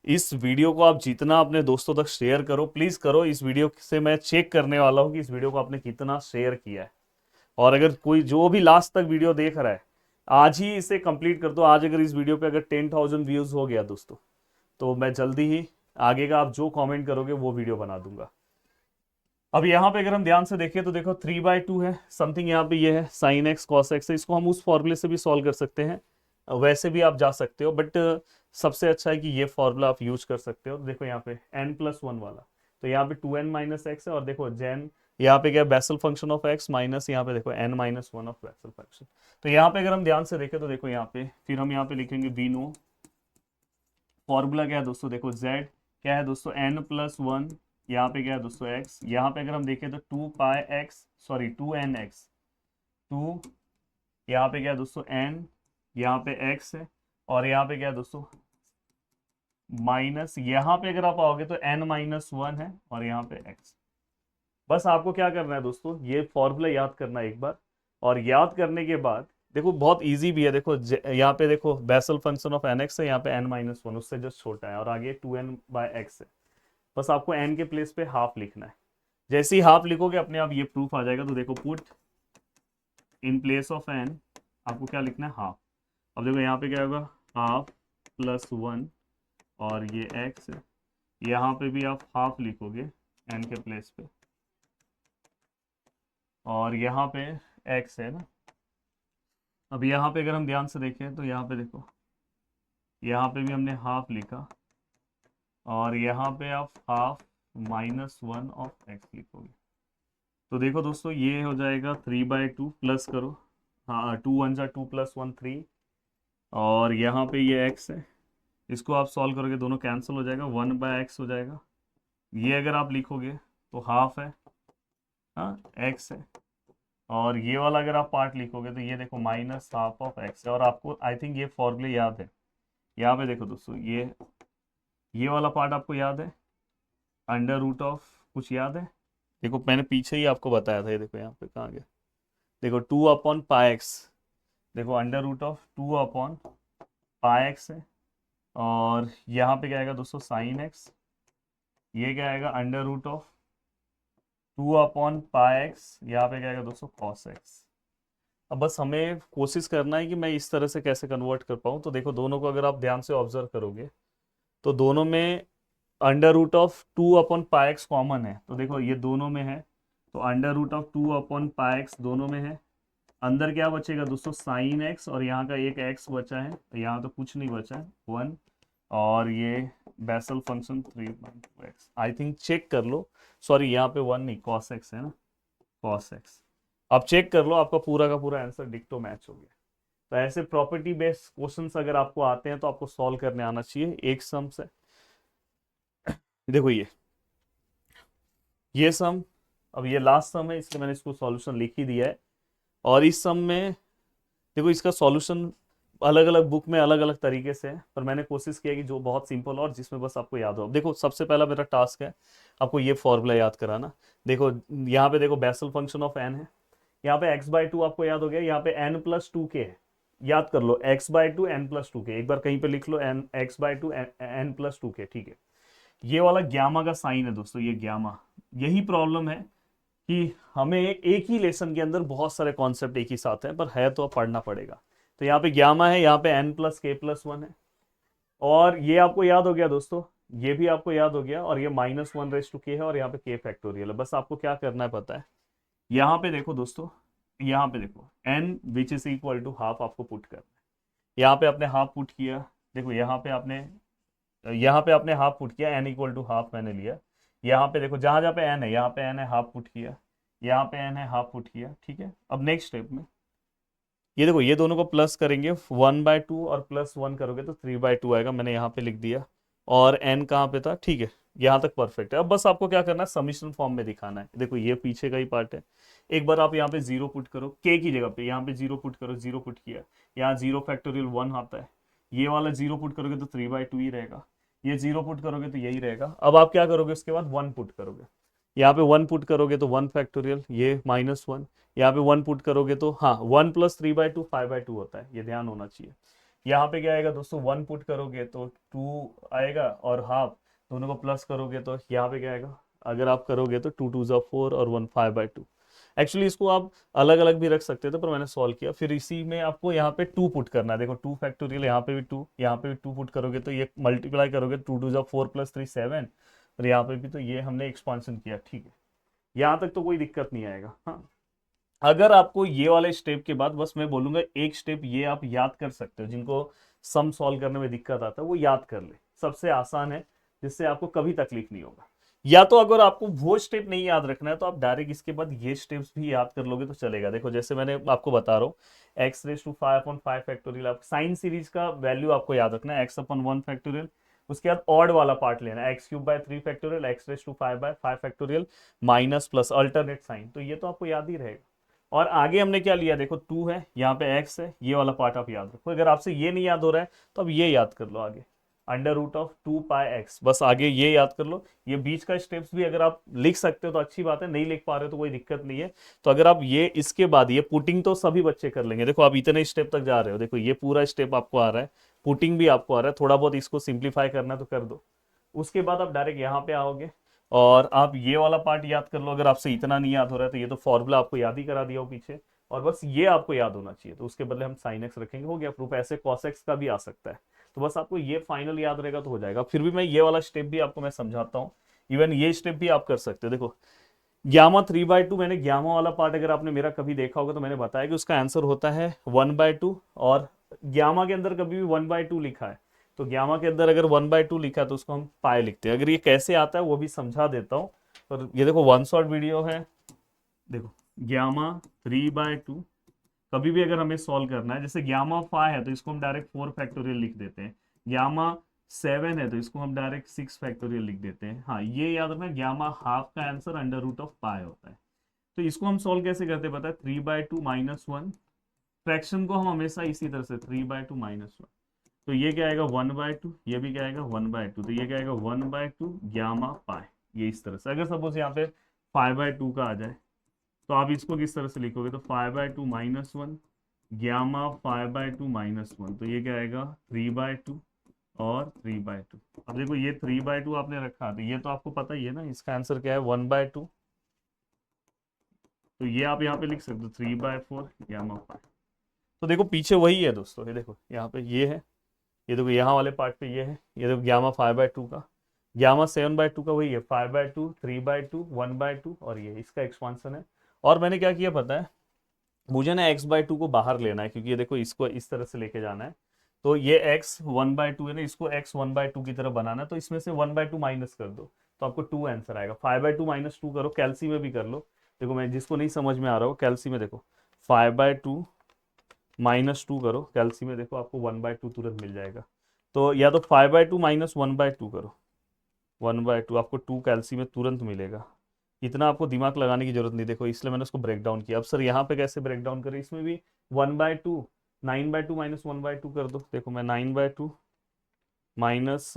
इस वीडियो को आप जितना अपने दोस्तों तक शेयर करो, प्लीज करो। इस वीडियो से मैं चेक करने वाला हूँ कि इस वीडियो को आपने कितना शेयर किया है। और अगर कोई जो भी लास्ट तक वीडियो देख रहा है, आज ही इसे कंप्लीट कर दो। आज अगर इस वीडियो पे अगर 10,000 व्यूज हो गया दोस्तों, तो मैं जल्दी ही आगे का आप जो कमेंट करोगे वो वीडियो बना दूंगा। अब यहाँ पे अगर हम ध्यान से देखें तो देखो 3/2 है समथिंग, यहाँ पे ये है साइन एक्स कॉस एक्स है। इसको हम उस फॉर्मूले से भी सॉल्व कर सकते हैं, वैसे भी आप जा सकते हो, बट सबसे अच्छा है कि ये फॉर्मूला आप यूज कर सकते हो। देखो यहाँ पे n+1 वाला, तो यहाँ पे 2n-x है, और देखो जेन यहाँ पे क्या basal function of x minus यहाँ पे देखो n-1 ऑफ बेसल फंक्शन। तो यहाँ पे अगर हम ध्यान से देखें तो देखो यहाँ पे फिर हम यहाँ पे लिखेंगे वी नो, फॉर्मूला क्या है दोस्तों, देखो z क्या है दोस्तों n+1, यहाँ पे क्या है दोस्तों x, यहाँ पे अगर हम देखें तो 2πx, सॉरी 2nx, 2, यहाँ पे क्या है दोस्तों n, यहाँ पे x है, और यहाँ पे क्या है दोस्तों माइनस, यहाँ पे अगर आप आओगे तो n-1 है, और यहाँ पे x। बस आपको क्या करना है दोस्तों, ये फॉर्मूला याद करना है एक बार, और याद करने के बाद देखो बहुत इजी भी है। देखो यहाँ पे देखो Bessel function of n x है, यहाँ पे n-1 उससे जस्ट छोटा है, और आगे 2n/x है। बस आपको n के प्लेस पे हाफ लिखना है। जैसे ही हाफ लिखोगे अपने आप ये प्रूफ आ जाएगा। तो देखो put in place of n, आपको क्या लिखना है, हाफ। अब देखो यहाँ पे क्या होगा, ½ + 1, और ये x है, यहाँ पे भी आप हाफ लिखोगे n के प्लेस पे, और यहाँ पे x है ना। अब यहाँ पे अगर हम ध्यान से देखें तो यहाँ पे देखो, यहाँ पे भी हमने हाफ लिखा, और यहाँ पे आप ½ -1 ऑफ x लिखोगे। तो देखो दोस्तों, ये हो जाएगा 3/2 प्लस करो, हाँ 2 1 2 + 1 3, और यहाँ पे ये x है, इसको आप सॉल्व करोगे दोनों कैंसिल हो जाएगा, 1/x हो जाएगा। ये अगर आप लिखोगे तो हाफ है, हाँ x है, और ये वाला अगर आप पार्ट लिखोगे तो ये देखो -½ है। और आपको आई थिंक ये फॉर्मूले याद है, यहाँ पे देखो दोस्तों, ये वाला पार्ट आपको याद है, √ऑफ कुछ याद है, देखो मैंने पीछे ही आपको बताया था, ये देखो यहाँ पे कहाँ गया, देखो 2/πx, देखो √2/πx है, और यहाँ पे क्या आएगा दोस्तों sin x, ये क्या आएगा √2/πx, यहाँ पे क्या आएगा दोस्तों cos x। अब बस हमें कोशिश करना है कि मैं इस तरह से कैसे कन्वर्ट कर पाऊँ। तो देखो दोनों को अगर आप ध्यान से ऑब्जर्व करोगे तो दोनों में √2/πx कॉमन है, तो देखो ये दोनों में है, तो √2/πx दोनों में है। अंदर क्या बचेगा दोस्तों sin x, और यहाँ का एक x बचा है, तो यहाँ तो कुछ नहीं बचा है 1, और ये Bessel function 3/2x, I think check कर लो, सॉरी यहाँ पे 1 नहीं cos x है ना, cos x, आप चेक कर लो, आपका पूरा का पूरा आंसर डिक्टो मैच हो गया। तो ऐसे प्रॉपर्टी बेस्ड क्वेश्चंस अगर आपको आते हैं तो आपको सॉल्व करने आना चाहिए एक सम से। देखो ये सम, अब ये लास्ट सम है इसलिए मैंने इसको सॉल्यूशन लिख ही दिया है, और इस सम में देखो इसका सॉल्यूशन अलग अलग बुक में अलग अलग तरीके से है, पर मैंने कोशिश किया कि जो बहुत सिंपल और जिसमें बस आपको याद हो। अब देखो सबसे पहला मेरा टास्क है आपको ये फॉर्मूला याद कराना। देखो यहाँ पे देखो बेसल फंक्शन ऑफ n है, यहाँ पे x/2 आपको याद हो गया, यहाँ पे n+2k है, याद कर लो x/2 n+2k, एक बार कहीं पे लिख लो x/2 n+2k, ठीक है। ये वाला ग्यामा का साइन है दोस्तों, ये ग्यामा, यही प्रॉब्लम है कि हमें एक ही लेसन के अंदर बहुत सारे कॉन्सेप्ट एक ही साथ हैं, पर है तो अब पढ़ना पड़ेगा। तो यहाँ पे ग्यामा है, यहाँ पे n+k+1 है, और ये आपको याद हो गया दोस्तों, ये भी आपको याद हो गया, और ये -1/k है, और यहाँ पे k फैक्टोरियल है। बस आपको क्या करना है पता है, यहाँ पे देखो दोस्तों, यहाँ पे देखो n which is equal to half आपको पुट करना है, यहाँ पे आपने हाफ पुट किया, देखो यहाँ पे आपने हाफ पुट किया, n इक्वल टू हाफ मैंने लिया, यहाँ पे देखो जहां जहाँ पे n है, यहाँ पे n है, हाफ पुट किया, यहाँ पे n है, हाफ पुट किया, ठीक है। अब नेक्स्ट स्टेप में ये देखो, ये दोनों को प्लस करेंगे 1/2 और +1 करोगे तो 3/2 आएगा, मैंने यहाँ पे लिख दिया, और n कहाँ पे था, ठीक है, यहाँ तक परफेक्ट है। अब बस आपको क्या करना है, समीशन फॉर्म में दिखाना है। देखो ये पीछे का ही पार्ट है, एक बार आप यहाँ पे 0 पुट करो, k की जगह पे यहाँ पे 0 पुट करो, 0 पुट किया, यहाँ 0 फैक्टोरियल 1 आता है, ये वाला 0 पुट करोगे तो 3/2 ही रहेगा, ये 0 पुट करोगे तो यही रहेगा। अब आप क्या करोगे, उसके बाद 1 पुट करोगे, यहाँ पे 1 पुट करोगे तो 1 फैक्टोरियल, ये -1, यहाँ पे 1 पुट करोगे तो हाँ 1 + 3/2 5/2 होता है, ये ध्यान होना चाहिए। यहाँ पे क्या आएगा दोस्तों, 1 पुट करोगे तो 2 आएगा, और हाफ दोनों को प्लस करोगे तो यहाँ पे क्या आएगा, अगर आप करोगे तो 2 2 4 और 1 5/2। एक्चुअली इसको आप अलग अलग भी रख सकते थे, पर मैंने सॉल्व किया। फिर इसी में आपको यहाँ पे 2 पुट करना है, देखो 2 फैक्टोरियल, यहाँ पे भी 2, यहाँ पे भी 2 पुट करोगे तो ये मल्टीप्लाई करोगे, 2 2 4 + 3 7, और यहाँ पे भी तो ये हमने एक्सपांशन किया, ठीक है, यहाँ तक तो कोई दिक्कत नहीं आएगा। हाँ, अगर आपको ये वाले स्टेप के बाद, बस मैं बोलूंगा एक स्टेप ये आप याद कर सकते हो, जिनको सम सॉल्व करने में दिक्कत आता है वो याद कर ले, सबसे आसान है, जिससे आपको कभी तकलीफ नहीं होगा। या तो अगर आपको वो स्टेप नहीं याद रखना है तो आप डायरेक्ट इसके बाद ये स्टेप्स भी याद कर लोगे तो चलेगा। देखो जैसे मैंने आपको बता रहा हूँ, x⁵5/5 फैक्टोरियल, आप साइन सीरीज का वैल्यू आपको याद रखना है, x/1 फैक्टोरियल, उसके बाद ऑड वाला पार्ट लेना है, x³/3 factorial, x⁵5/5 factorial, minus plus alternate sign, तो ये तो आपको याद ही रहेगा। और आगे हमने क्या लिया, देखो 2 है, यहाँ पे x है, ये वाला पार्ट आप याद रखो। अगर आपसे ये नहीं याद हो रहा है तो अब ये याद कर लो आगे, √2πx, बस आगे ये याद कर लो। ये बीच का स्टेप्स भी अगर आप लिख सकते हो तो अच्छी बात है, नहीं लिख पा रहे हो तो कोई दिक्कत नहीं है। तो अगर आप ये इसके बाद ये पुटिंग तो सभी बच्चे कर लेंगे, देखो आप इतने स्टेप तक जा रहे हो, देखो ये पूरा स्टेप आपको आ रहा है, पुटिंग भी आपको आ रहा है, थोड़ा बहुत इसको सिंप्लीफाई करना तो कर दो। उसके बाद आप डायरेक्ट यहाँ पे आओगे और आप ये वाला पार्ट याद कर लो। अगर आपसे इतना नहीं याद हो रहा है तो ये तो फॉर्मूला आपको याद ही करा दिया हो पीछे, और बस ये आपको याद होना चाहिए, तो उसके बदले हम sin x रखेंगे, हो गया प्रूफ। ऐसे cos x का भी आ सकता है, तो बस आपको ये फाइनल याद रहेगा तो हो जाएगा। फिर भी मैं ये वाला स्टेप भी आपको मैं समझाता हूँ, इवन ये स्टेप भी आप कर सकते हो। देखो ग्यामा 3/2, मैंने ग्यामा वाला पार्ट अगर आपने मेरा कभी देखा होगा तो मैंने बताया कि उसका आंसर होता है 1/2, और ग्यामा के अंदर कभी भी 1/2 लिखा है तो ग्यामा के अंदर अगर 1/2 लिखा है तो उसको हम पाई लिखते हैं। अगर ये कैसे आता है वो भी समझा देता हूँ, पर ये देखो 1 शॉट वीडियो है, देखो ग्यामा 3/2, कभी भी अगर हमें सॉल्व करना है, जैसे ग्यामा 5 है तो इसको हम डायरेक्ट 4 फैक्टोरियल लिख देते हैं, ग्यामा 7 है तो इसको हम डायरेक्ट 6 फैक्टोरियल लिख देते हैं। हाँ ये याद रखना, ग्यामा हाफ का आंसर अंडर रूट ऑफ पाई होता है। तो इसको हम सॉल्व कैसे करते हैं पता है, 3/2 - 1, फ्रैक्शन को हम हमेशा इसी तरह से 3/2 - 1, तो ये क्या आएगा 1/2, ये भी क्या आएगा 1/2, तो ये क्या आएगा 1/2 ग्यामा पाई, ये इस तरह से। अगर सपोज यहाँ पे 5/2 का आ जाए तो आप इसको किस तरह से लिखोगे, तो 5/2 - 1 ग्यामा 5/2 - 1, तो ये क्या आएगा 3/2 और 3/2। अब देखो ये 3/2 आपने रखा, तो ये तो आपको पता ही है ना, इसका आंसर क्या है 1/2, तो ये आप यहाँ पे लिख सकते हो 3/4 ग्यामा 5। तो देखो पीछे वही है दोस्तों, ये देखो यहाँ पे ये है, ये देखो यहाँ वाले पार्ट पे ये है, ये देखो ग्यामा 5/2 का, ग्यामा 7/2 का वही है 5/2 3/2 1/2, और ये इसका एक्सपांसन है। और मैंने क्या किया पता है, मुझे ना x/2 को बाहर लेना है, क्योंकि ये देखो इसको इस तरह से लेके जाना है, तो ये x 1/2 है ना, इसको x 1/2 की तरह बनाना है, तो इसमें से 1/2 माइनस कर दो तो आपको 2 आंसर आएगा। 5/2 - 2 करो, कैलसी में भी कर लो। देखो मैं जिसको नहीं समझ में आ रहा हो कैलसी में देखो, 5/2 - 2 करो, कैलसी में देखो आपको 1/2 तुरंत मिल जाएगा। तो या तो 5/2 - 1/2 करो, 1/2 आपको 2 कैलसी में तुरंत मिलेगा। इतना आपको दिमाग लगाने की जरूरत नहीं, देखो इसलिए मैंने उसको ब्रेक डाउन किया। अब सर यहाँ पे कैसे ब्रेक डाउन करें, इसमें भी 1/2 9/2 - 1/2 कर दो। देखो मैं 9/2 माइनस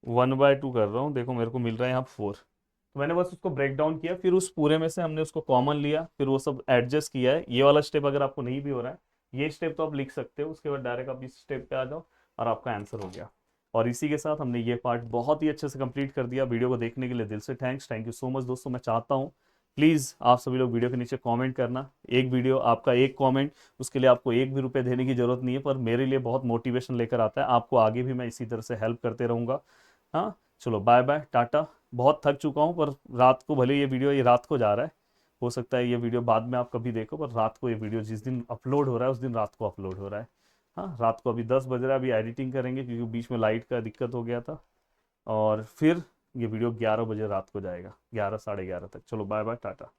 1/2 कर रहा हूँ, देखो मेरे को मिल रहा है यहाँ 4, तो मैंने बस उसको ब्रेक डाउन किया, फिर उस पूरे में से हमने उसको कॉमन लिया, फिर वो सब एडजस्ट किया है। ये वाला स्टेप अगर आपको नहीं भी हो रहा है, ये स्टेप तो आप लिख सकते हो, उसके बाद डायरेक्ट आप इस स्टेप पे आ जाओ और आपका आंसर हो गया। और इसी के साथ हमने ये पार्ट बहुत ही अच्छे से कंप्लीट कर दिया। वीडियो को देखने के लिए दिल से thanks, thank you so much दोस्तों। मैं चाहता हूँ प्लीज़ आप सभी लोग वीडियो के नीचे कमेंट करना, एक वीडियो आपका एक कमेंट, उसके लिए आपको एक भी रुपये देने की जरूरत नहीं है, पर मेरे लिए बहुत मोटिवेशन लेकर आता है। आपको आगे भी मैं इसी तरह से हेल्प करते रहूँगा। हाँ चलो बाय बाय टाटा, बहुत थक चुका हूँ, पर रात को भले ये रात को जा रहा है, हो सकता है ये वीडियो बाद में आप कभी देखो, पर रात को ये वीडियो जिस दिन अपलोड हो रहा है उस दिन रात को अपलोड हो रहा है। हाँ रात को अभी 10 बज रहा है, अभी एडिटिंग करेंगे क्योंकि बीच में लाइट का दिक्कत हो गया था, और फिर ये वीडियो 11 बजे रात को जाएगा, 11 साढ़े 11 तक। चलो बाय बाय टाटा।